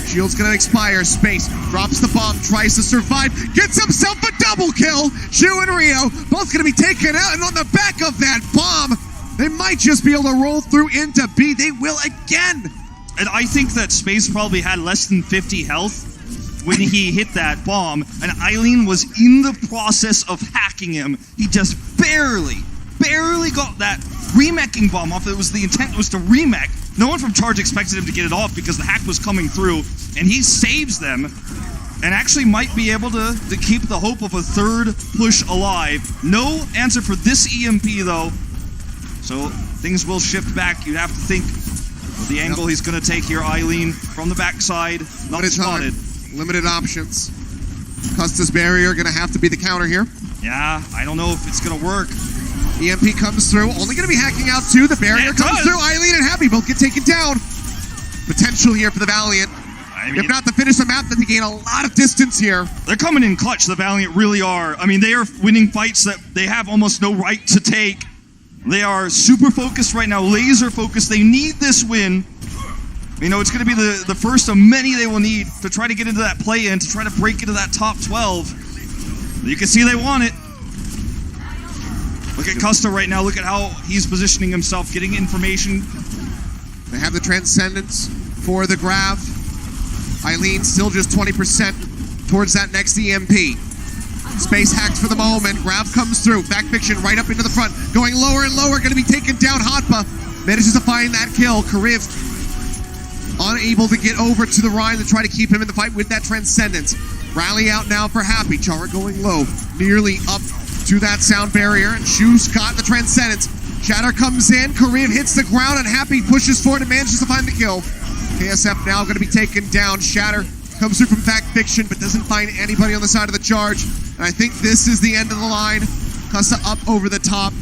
Shield's gonna expire. Space drops the bomb, tries to survive, gets himself a double kill. Shu and Rio both gonna be taken out, and on the back of that bomb, they might just be able to roll through into B. They will again. And I think that Space probably had less than 50 health when he hit that bomb, and Eileen was in the process of hacking him. He just barely got that remecking bomb off. The intent was to remech. No one from Charge expected him to get it off because the hack was coming through, and he saves them and actually might be able to keep the hope of a third push alive. No answer for this EMP though, so things will shift back. You'd have to think of the angle he's going to take here. Eileen from the backside, not spotted. Limited options. Custa's barrier going to have to be the counter here. Yeah, I don't know if it's going to work. EMP comes through, only going to be hacking out too. The barrier comes through. Eileen and Happy both get taken down. Potential here for the Valiant. If not to finish the map, then they gain a lot of distance here. They're coming in clutch, the Valiant really are. I mean, they are winning fights that they have almost no right to take. They are super focused right now, laser focused. They need this win. You know, it's going to be the first of many they will need to try to get into that play-in, to try to break into that top 12. You can see they want it. Look at Custa right now. Look at how he's positioning himself, getting information. They have the Transcendence for the grab. Eileen still just 20% towards that next EMP. Space hacked for the moment. Grab comes through. Backfiction right up into the front. Going lower and lower. Going to be taken down. Hotba manages to find that kill. Kariv unable to get over to the Rhine to try to keep him in the fight with that Transcendence. Rally out now for Happy. Chara going low. Nearly up to that sound barrier, and Shu's got the Transcendence. Shatter comes in, Kariv hits the ground, and Happy pushes forward and manages to find the kill. KSF now going to be taken down. Shatter comes through from Fact Fiction, but doesn't find anybody on the side of the Charge. And I think this is the end of the line. Custa up over the top.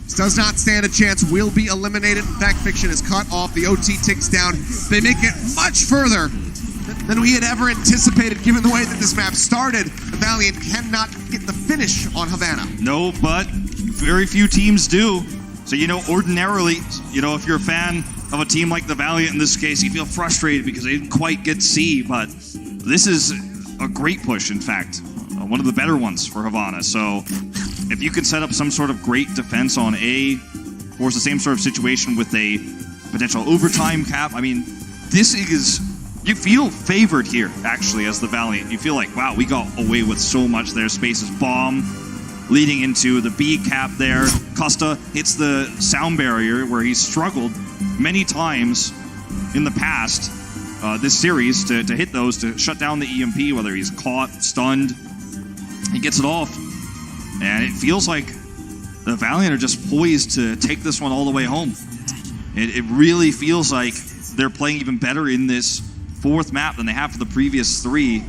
This does not stand a chance. Will be eliminated. Fact Fiction is cut off. The OT ticks down. They make it much further than we had ever anticipated, given the way that this map started. The Valiant cannot get the finish on Havana. No, but very few teams do. So, you know, ordinarily, you know, if you're a fan of a team like the Valiant in this case, you feel frustrated because they didn't quite get C, but this is a great push, in fact. One of the better ones for Havana. So if you could set up some sort of great defense on A, force the same sort of situation with a potential overtime cap, I mean, this is... You feel favored here, actually, as the Valiant. You feel like, wow, we got away with so much there. Space's bomb leading into the B cap there. Custa hits the sound barrier where he's struggled many times in the past this series to hit those, to shut down the EMP, whether he's caught, stunned. He gets it off. And it feels like the Valiant are just poised to take this one all the way home. It really feels like they're playing even better in this fourth map than they have for the previous three.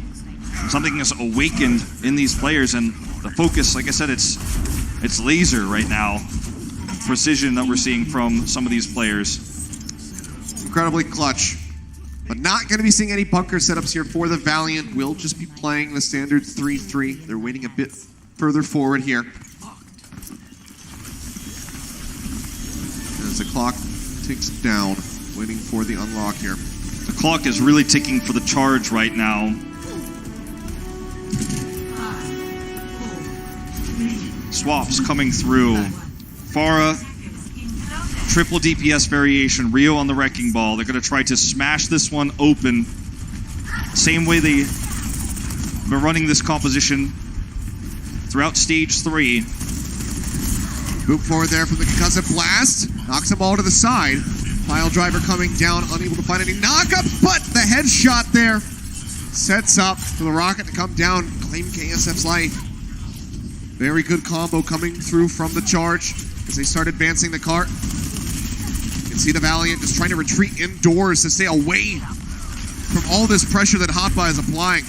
Something has awakened in these players, and the focus, like I said, it's laser right now. Precision that we're seeing from some of these players. Incredibly clutch. But not going to be seeing any bunker setups here for the Valiant. We'll just be playing the standard 3-3. They're waiting a bit further forward here. As the clock ticks down, waiting for the unlock here. The clock is really ticking for the Charge right now. Swaps coming through. Pharah, triple DPS variation. Rio on the Wrecking Ball. They're going to try to smash this one open. Same way they've been running this composition throughout stage 3. Move forward there from the concussive blast. Knocks them all to the side. Pile driver coming down, unable to find any knockup, but the headshot there sets up for the rocket to come down, claim KSF's life. Very good combo coming through from the Charge as they start advancing the cart. See the Valiant just trying to retreat indoors to stay away from all this pressure that Hoppa is applying.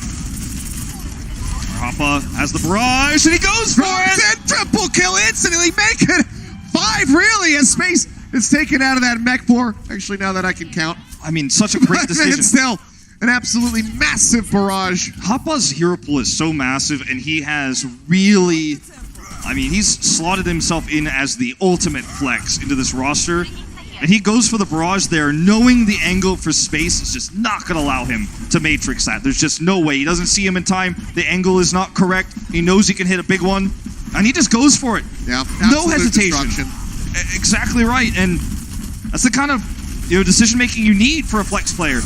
Hoppa has the barrage, and he goes for it! And triple kill instantly, make it 5 really, as Space is taken out of that mech floor. Actually, now that I can count. I mean, such a great decision. It's still an absolutely massive barrage. Hoppa's hero pool is so massive, and he has really... I mean, he's slotted himself in as the ultimate flex into this roster. And he goes for the barrage there, knowing the angle for Space is just not going to allow him to Matrix that. There's just no way. He doesn't see him in time. The angle is not correct. He knows he can hit a big one. And he just goes for it. Yeah, no hesitation. Destruction. Exactly right. And that's the kind of decision-making you need for a flex player.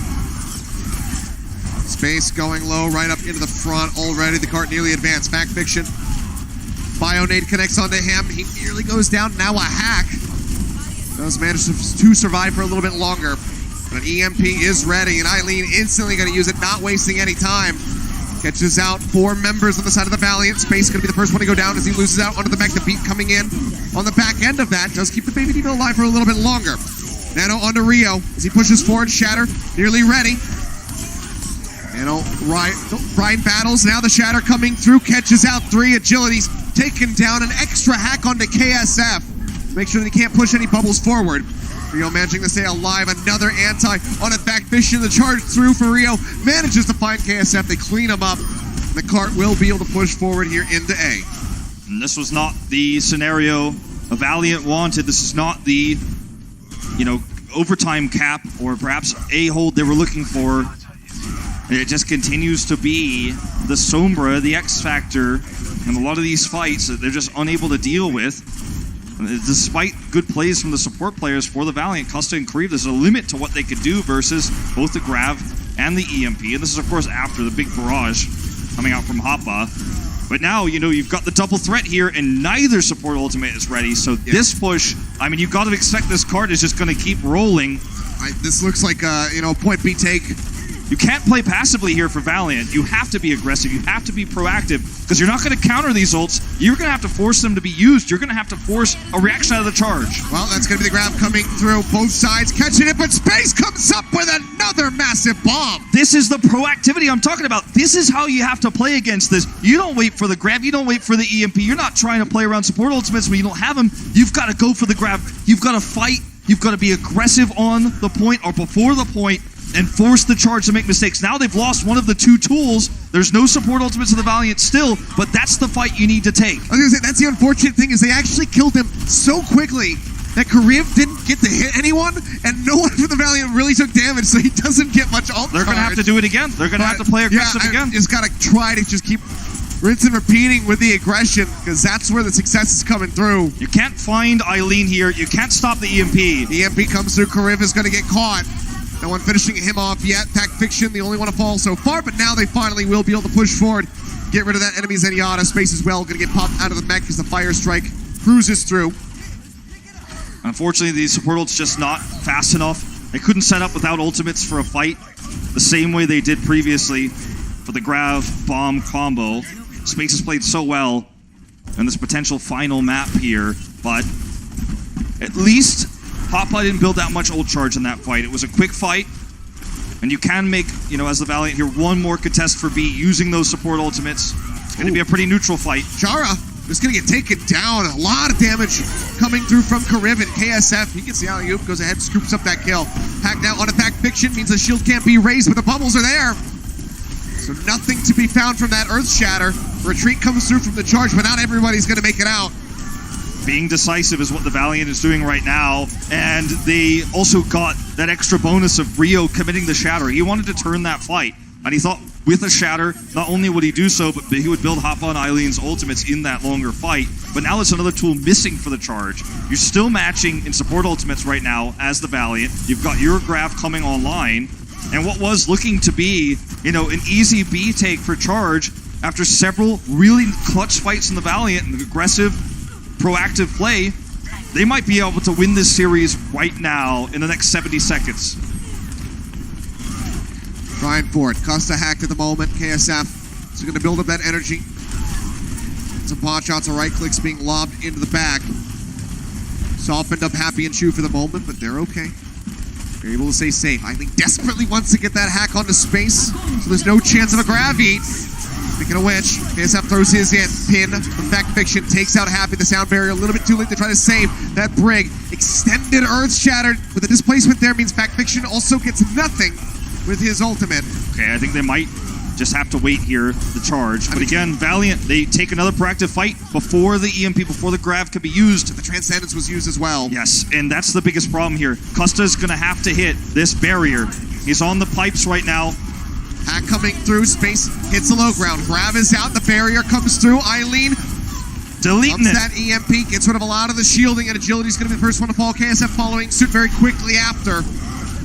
Space going low, right up into the front already. The cart nearly advanced. Fact Fiction. Bionade connects onto him. He nearly goes down. Now a hack. Does manage to survive for a little bit longer. But an EMP is ready, and Eileen instantly going to use it, not wasting any time. Catches out 4 members on the side of the Valiant. Space going to be the first one to go down as he loses out onto the mech. The beat coming in on the back end of that does keep the Baby Demon alive for a little bit longer. Nano onto Rio as he pushes forward. Shatter nearly ready. Nano Ryan battles. Now the Shatter coming through. Catches out 3 agilities. Taken down. An extra hack onto KSF. Make sure that he can't push any bubbles forward. Rio managing to stay alive. Another anti on a back Vision. The charge through for Rio. Manages to find KSF. They clean him up. The cart will be able to push forward here into A. And this was not the scenario a Valiant wanted. This is not the, overtime cap or perhaps a hold they were looking for. It just continues to be the Sombra, the X Factor, and a lot of these fights that they're just unable to deal with. Despite good plays from the support players for the Valiant, Custa and Kareev, there's a limit to what they could do versus both the Grav and the EMP. And this is, of course, after the big barrage coming out from Hoppa. But now, you've got the double threat here, and neither support ultimate is ready. So this push, I mean, you've got to expect this card is just going to keep rolling. This looks like a point B take. You can't play passively here for Valiant. You have to be aggressive. You have to be proactive because you're not going to counter these ults. You're going to have to force them to be used. You're going to have to force a reaction out of the charge. Well, that's going to be the grab coming through. Both sides catching it, but Space comes up with another massive bomb. This is the proactivity I'm talking about. This is how you have to play against this. You don't wait for the grab. You don't wait for the EMP. You're not trying to play around support ultimates when you don't have them. You've got to go for the grab. You've got to fight. You've got to be aggressive on the point or before the point and force the charge to make mistakes. Now they've lost one of the 2 tools. There's no support ultimates of the Valiant still, but that's the fight you need to take. I was going to say, that's the unfortunate thing is they actually killed him so quickly that Kareev didn't get to hit anyone, and no one from the Valiant really took damage, so he doesn't get much ult. They're going to have to do it again. They're going to have to play aggressive again. Just got to try to just keep rinse and repeating with the aggression, because that's where the success is coming through. You can't find Eileen here. You can't stop the EMP. The EMP comes through. Kareev is going to get caught. No one finishing him off yet. Pack Fiction, the only one to fall so far, but now they finally will be able to push forward. Get rid of that enemy Zenyatta. Space as well. Going to get popped out of the mech as the Fire Strike cruises through. Unfortunately, the support ult's just not fast enough. They couldn't set up without ultimates for a fight the same way they did previously for the Grav Bomb combo. Space has played so well in this potential final map here, but at least Hoppa didn't build that much ult charge in that fight. It was a quick fight, and you can make, as the Valiant here, one more contest for B using those support ultimates. It's going to be a pretty neutral fight. Chara is going to get taken down. A lot of damage coming through from Kareev and KSF. He gets the alley-oop, goes ahead, scoops up that kill. Pack now on Attack Fiction means the shield can't be raised, but the bubbles are there. So nothing to be found from that Earth Shatter. Retreat comes through from the charge, but not everybody's going to make it out. Being decisive is what the Valiant is doing right now, and they also got that extra bonus of Rio committing the Shatter. He wanted to turn that fight, and he thought with a Shatter, not only would he do so, but he would build Hoppa and Eileen's ultimates in that longer fight. But now there's another tool missing for the charge. You're still matching in support ultimates right now as the Valiant. You've got your Graph coming online, and what was looking to be, an easy B take for charge after several really clutch fights in the Valiant and aggressive, proactive play, they might be able to win this series right now in the next 70 seconds. Trying for it. Costa hacked at the moment. KSF is going to build up that energy. Some pot shots and right clicks being lobbed into the back. softened up Happy and Chew for the moment, but they're okay. They're able to stay safe. I think desperately wants to get that hack onto space, so there's no chance of a grab eat. Speaking of which, KSF throws his in. Pin from Fact Fiction takes out Happy, the sound barrier. A little bit too late to try to save that Brig. Extended Earth Shattered. With the displacement there means Fact Fiction also gets nothing with his ultimate. Okay, I think they might just have to wait here, the charge. But again, Valiant, they take another proactive fight before the EMP, before the grab could be used. The Transcendence was used as well. Yes, and that's the biggest problem here. Custa's going to have to hit this barrier. He's on the pipes right now. Hack coming through, space hits the low ground. Grab is out, the barrier comes through. Eileen deleting it. That EMP, gets rid of a lot of the shielding, and Agility's going to be the first one to fall. KSF following suit very quickly after.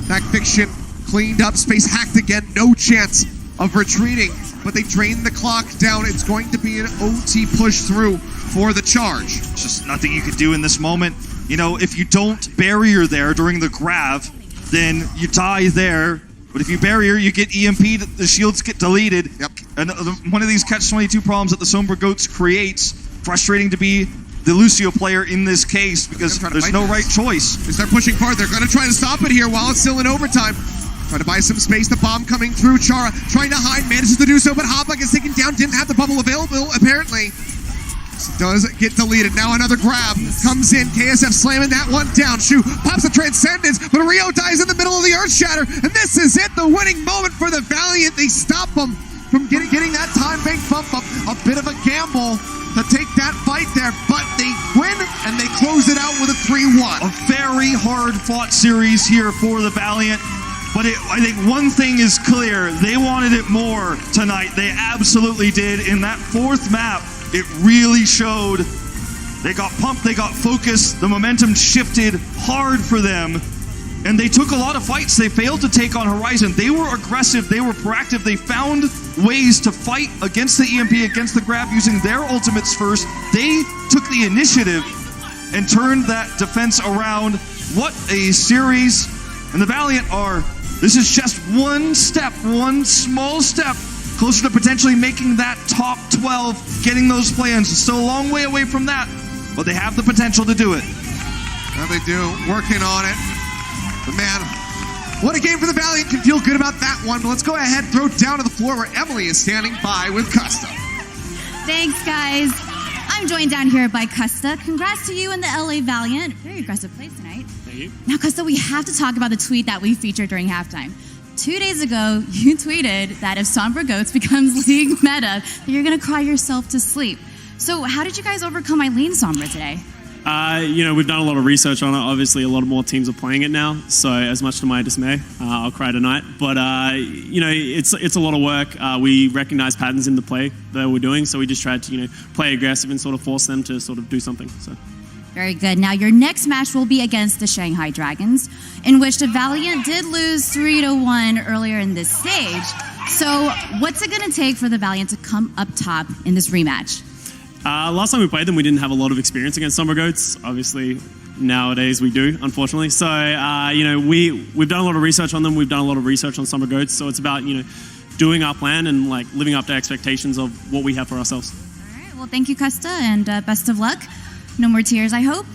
Fact Fiction cleaned up, space hacked again, no chance of retreating, but they drained the clock down. It's going to be an OT push through for the charge. It's just nothing you could do in this moment. You know, if you don't barrier there during the grab, then you die there. But if you barrier, you get EMP'd, the shields get deleted. Yep. And one of these Catch-22 problems that the Sombra Goats creates, frustrating to be the Lucio player in this case, because there's no right choice. They start pushing hard. They're going to try to stop it here while it's still in overtime. Try to buy some space. The bomb coming through. Chara trying to hide, manages to do so, but Hoppa gets taken down. Didn't have the bubble available, apparently. So does get deleted. Now another grab comes in. KSF slamming that one down. Shu pops the Transcendence, but Rio dies in the middle of the Earth Shatter. And this is it, the winning moment for the Valiant. They stop them from getting that time bank bump up. A bit of a gamble to take that fight there, but they win and they close it out with a 3-1. A very hard-fought series here for the Valiant. But I think one thing is clear. They wanted it more tonight. They absolutely did. In that fourth map, it really showed. They got pumped, they got focused, the momentum shifted hard for them, and they took a lot of fights. They failed to take on Horizon. They were aggressive, they were proactive, they found ways to fight against the EMP, against the grab, using their ultimates first. They took the initiative and turned that defense around. What a series. And the Valiant this is just one step, one small step closer to potentially making that top 12, getting those plans. Still a long way away from that, but they have the potential to do it. Well, they do, working on it. But man, what a game for the Valiant. Can feel good about that one. But let's go ahead and throw it down to the floor where Emily is standing by with Custa. Thanks, guys. I'm joined down here by Custa. Congrats to you and the LA Valiant. Very aggressive plays tonight. Thank you. Now, Custa, we have to talk about the tweet that we featured during halftime. 2 days ago, you tweeted that if Sombra Goats becomes league meta, that you're going to cry yourself to sleep. So how did you guys overcome Eileen Sombra today? We've done a lot of research on it. Obviously, a lot more teams are playing it now. So as much to my dismay, I'll cry tonight. But, it's a lot of work. We recognize patterns in the play that we're doing. So we just tried to, play aggressive and sort of force them to sort of do something. So. Very good. Now, your next match will be against the Shanghai Dragons, in which the Valiant did lose 3-1 earlier in this stage. So what's it going to take for the Valiant to come up top in this rematch? Last time we played them, we didn't have a lot of experience against Sombra Goats. Obviously, nowadays we do, unfortunately. So, we've done a lot of research on them. We've done a lot of research on Sombra Goats. So it's about, doing our plan and, living up to expectations of what we have for ourselves. All right. Well, thank you, Custa, and best of luck. No more tears, I hope.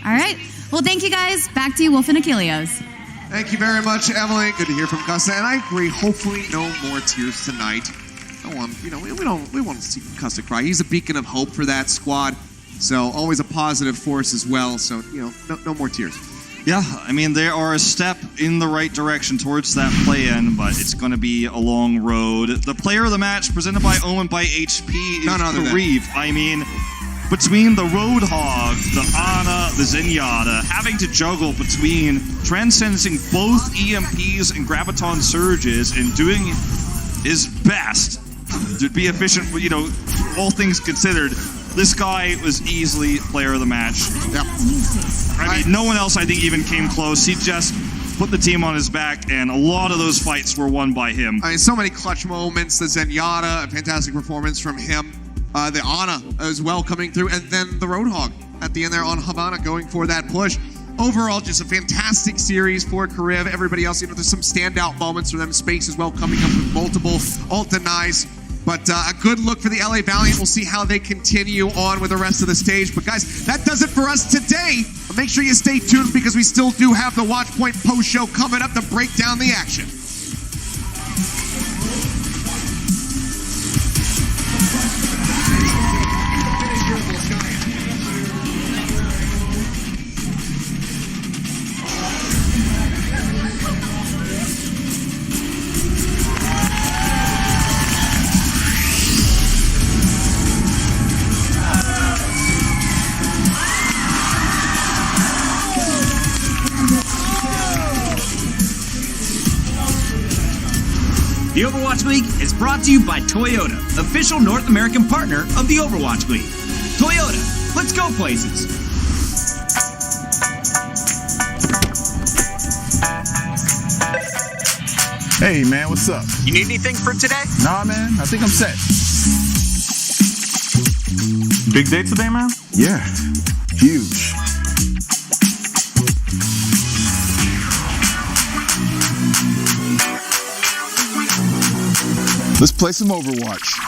All right. Well, thank you, guys. Back to you, Wolf and Achilleos. Thank you very much, Emily. Good to hear from Custa, and I agree. Hopefully, no more tears tonight. No one, we want to see Custa cry. He's a beacon of hope for that squad, so always a positive force as well. So no more tears. Yeah, I mean, they are a step in the right direction towards that play-in, but it's going to be a long road. The player of the match, presented by Owen by HP, is Kareev. I mean, between the Roadhog, the Ana, the Zenyatta, having to juggle between transcending both EMPs and Graviton Surges and doing his best to be efficient, all things considered, this guy was easily player of the match. Yep. I mean, no one else, I think, even came close. He just put the team on his back, and a lot of those fights were won by him. I mean, so many clutch moments. The Zenyatta, a fantastic performance from him. The Ana as well coming through, and then the Roadhog at the end there on Havana going for that push. Overall, just a fantastic series for Kareev. Everybody else, there's some standout moments for them. Space as well coming up with multiple ult denies. But a good look for the LA Valiant. We'll see how they continue on with the rest of the stage. But guys, that does it for us today. But make sure you stay tuned because we still do have the Watchpoint post show coming up to break down the action. The Overwatch League is brought to you by Toyota, official North American partner of the Overwatch League. Toyota, let's go places. Hey man, what's up? You need anything for today? Nah man, I think I'm set. Big day today, man? Yeah, huge. Let's play some Overwatch.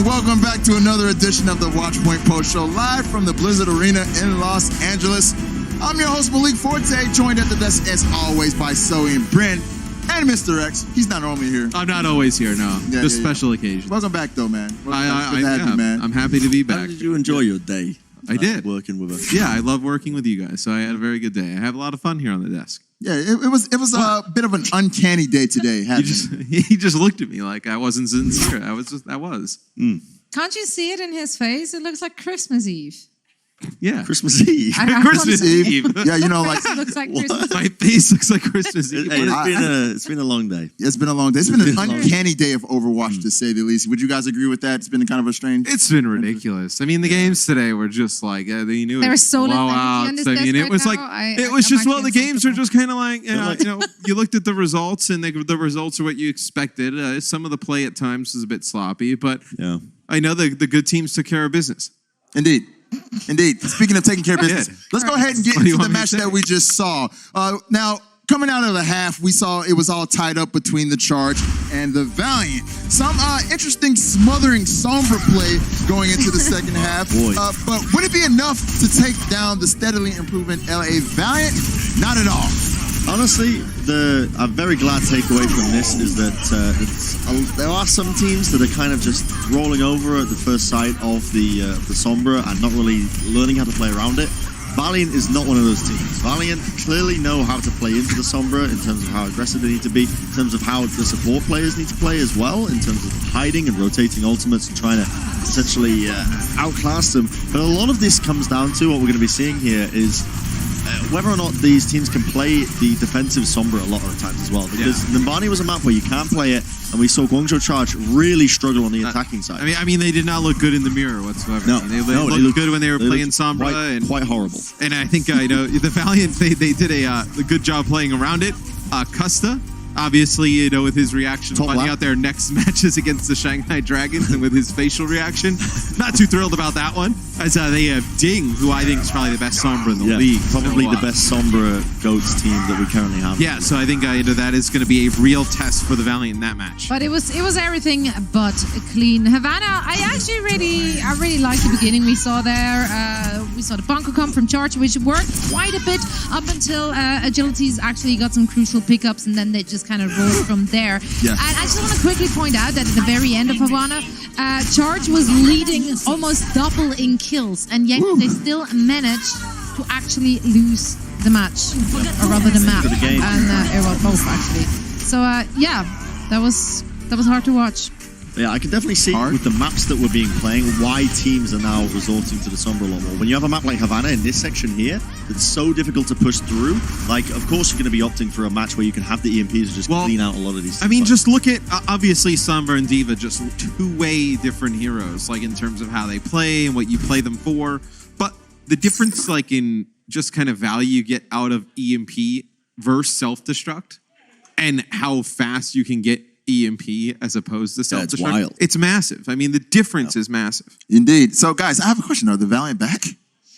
Welcome back to another edition of the Watchpoint Post Show, live from the Blizzard Arena in Los Angeles. I'm your host, Malik Forte, joined at the desk as always by Zoe and Bryn and Mr. X. He's not normally here. I'm not always here, no. Just special occasions. Welcome back, though, man. I'm happy to be back. How did you enjoy your day? I did. Working with us. Yeah, I love working with you guys, so I had a very good day. I have a lot of fun here on the desk. Yeah, it was a bit of an uncanny day today. He just looked at me like I wasn't sincere. I was. Can't you see it in his face? It looks like Christmas Eve. Yeah. Christmas Eve. Christmas Eve. Yeah, you know, like Looks like Christmas. My face looks like Christmas Eve. Hey, it's been a long day. it's been a long day. It's been an uncanny day of Overwatch, to say the least. Would you guys agree with that? It's been kind of a strange. It's been ridiculous. I mean, the games today were just like you knew There it was so little energy on blowouts. this I mean, desk it right was now. like I'm the actually games are just kind of like like- you looked at the results and the results are what you expected. Some of the play at times was a bit sloppy, but Yeah. I know the good teams took care of business. Indeed. Speaking of taking care of business, let's go ahead and get What do you into the want me to match say? that we just saw. Now, coming out of the half, we saw it was all tied up between the Charge and the Valiant. Some interesting smothering Sombra play going into the second half. Boy. But would it be enough to take down the steadily improving LA Valiant? Not at all. Honestly, a very glad takeaway from this is that there are some teams that are kind of just rolling over at the first sight of the Sombra and not really learning how to play around it. Valiant is not one of those teams. Valiant clearly know how to play into the Sombra in terms of how aggressive they need to be, in terms of how the support players need to play as well, in terms of hiding and rotating ultimates and trying to essentially outclass them. But a lot of this comes down to what we're going to be seeing here is whether or not these teams can play the defensive Sombra a lot of the times as well. Because Nimbani was a map where you can't play it, and we saw Guangzhou Charge really struggle on the attacking side. I mean, they did not look good in the mirror whatsoever. No, they no, looked good when they were playing looked Sombra. quite horrible. And I think the Valiant they did a good job playing around it. Custa, obviously, with his reaction, Top finding lap. out their next matches against the Shanghai Dragons, and with his facial reaction, not too thrilled about that one. As they have Ding, who I think is probably the best Sombra in the league. Probably So, the best Sombra GOATS team that we currently have. Yeah, so I think that is going to be a real test for the Valiant in that match. But it was everything but clean. Havana, I really liked the beginning we saw there. We saw the bunker come from Charge, which worked quite a bit up until Agilities actually got some crucial pickups, and then they just kind of rolled from there. Yeah. And I just want to quickly point out that at the very end of Havana, Charge was leading almost double in kills, and yet they still managed to actually lose the match, or rather the map, To the game. and well, both actually. So that was hard to watch. Yeah, I can definitely see with the maps that we're being playing why teams are now resorting to the Sombra a lot more. When you have a map like Havana in this section here, it's so difficult to push through. Like, of course, you're going to be opting for a match where you can have the EMPs just clean out a lot of these. I mean, just look at, obviously, Sombra and D.Va, just two way different heroes, like in terms of how they play and what you play them for. But the difference, like in just kind of value you get out of EMP versus self-destruct and how fast you can get EMP as opposed to self-destruct. It's wild. It's massive. I mean, the difference is massive. Indeed. So, guys, I have a question. Are the Valiant back?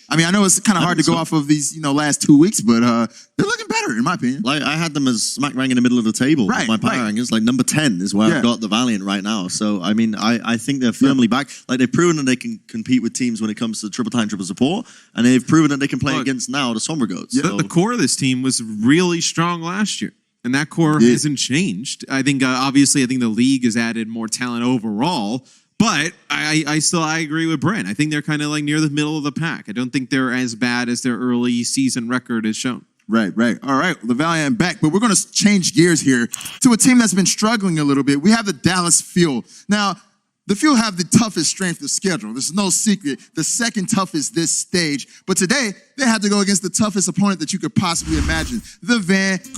I mean, I know it's kind of hard to go off of these, last 2 weeks, but they're looking better, in my opinion. Like, I had them as smack bang in the middle of the table. Right, My power rankings, like number 10 is where I've got the Valiant right now. So, I mean, I think they're firmly back. Like, they've proven that they can compete with teams when it comes to triple time, triple support, and they've proven that they can play against now the Sombra Goats. Yeah. So, The core of this team was really strong last year, and that core hasn't changed. I think, obviously, the league has added more talent overall, but I agree with Brent. I think they're kind of like near the middle of the pack. I don't think they're as bad as their early season record has shown. Right. All right, the Valiant back, but we're going to change gears here to a team that's been struggling a little bit. We have the Dallas Fuel. Now, the Fuel have the toughest strength of schedule. There's no secret. The second toughest this stage. But today, they had to go against the toughest opponent that you could possibly imagine, the Vancouver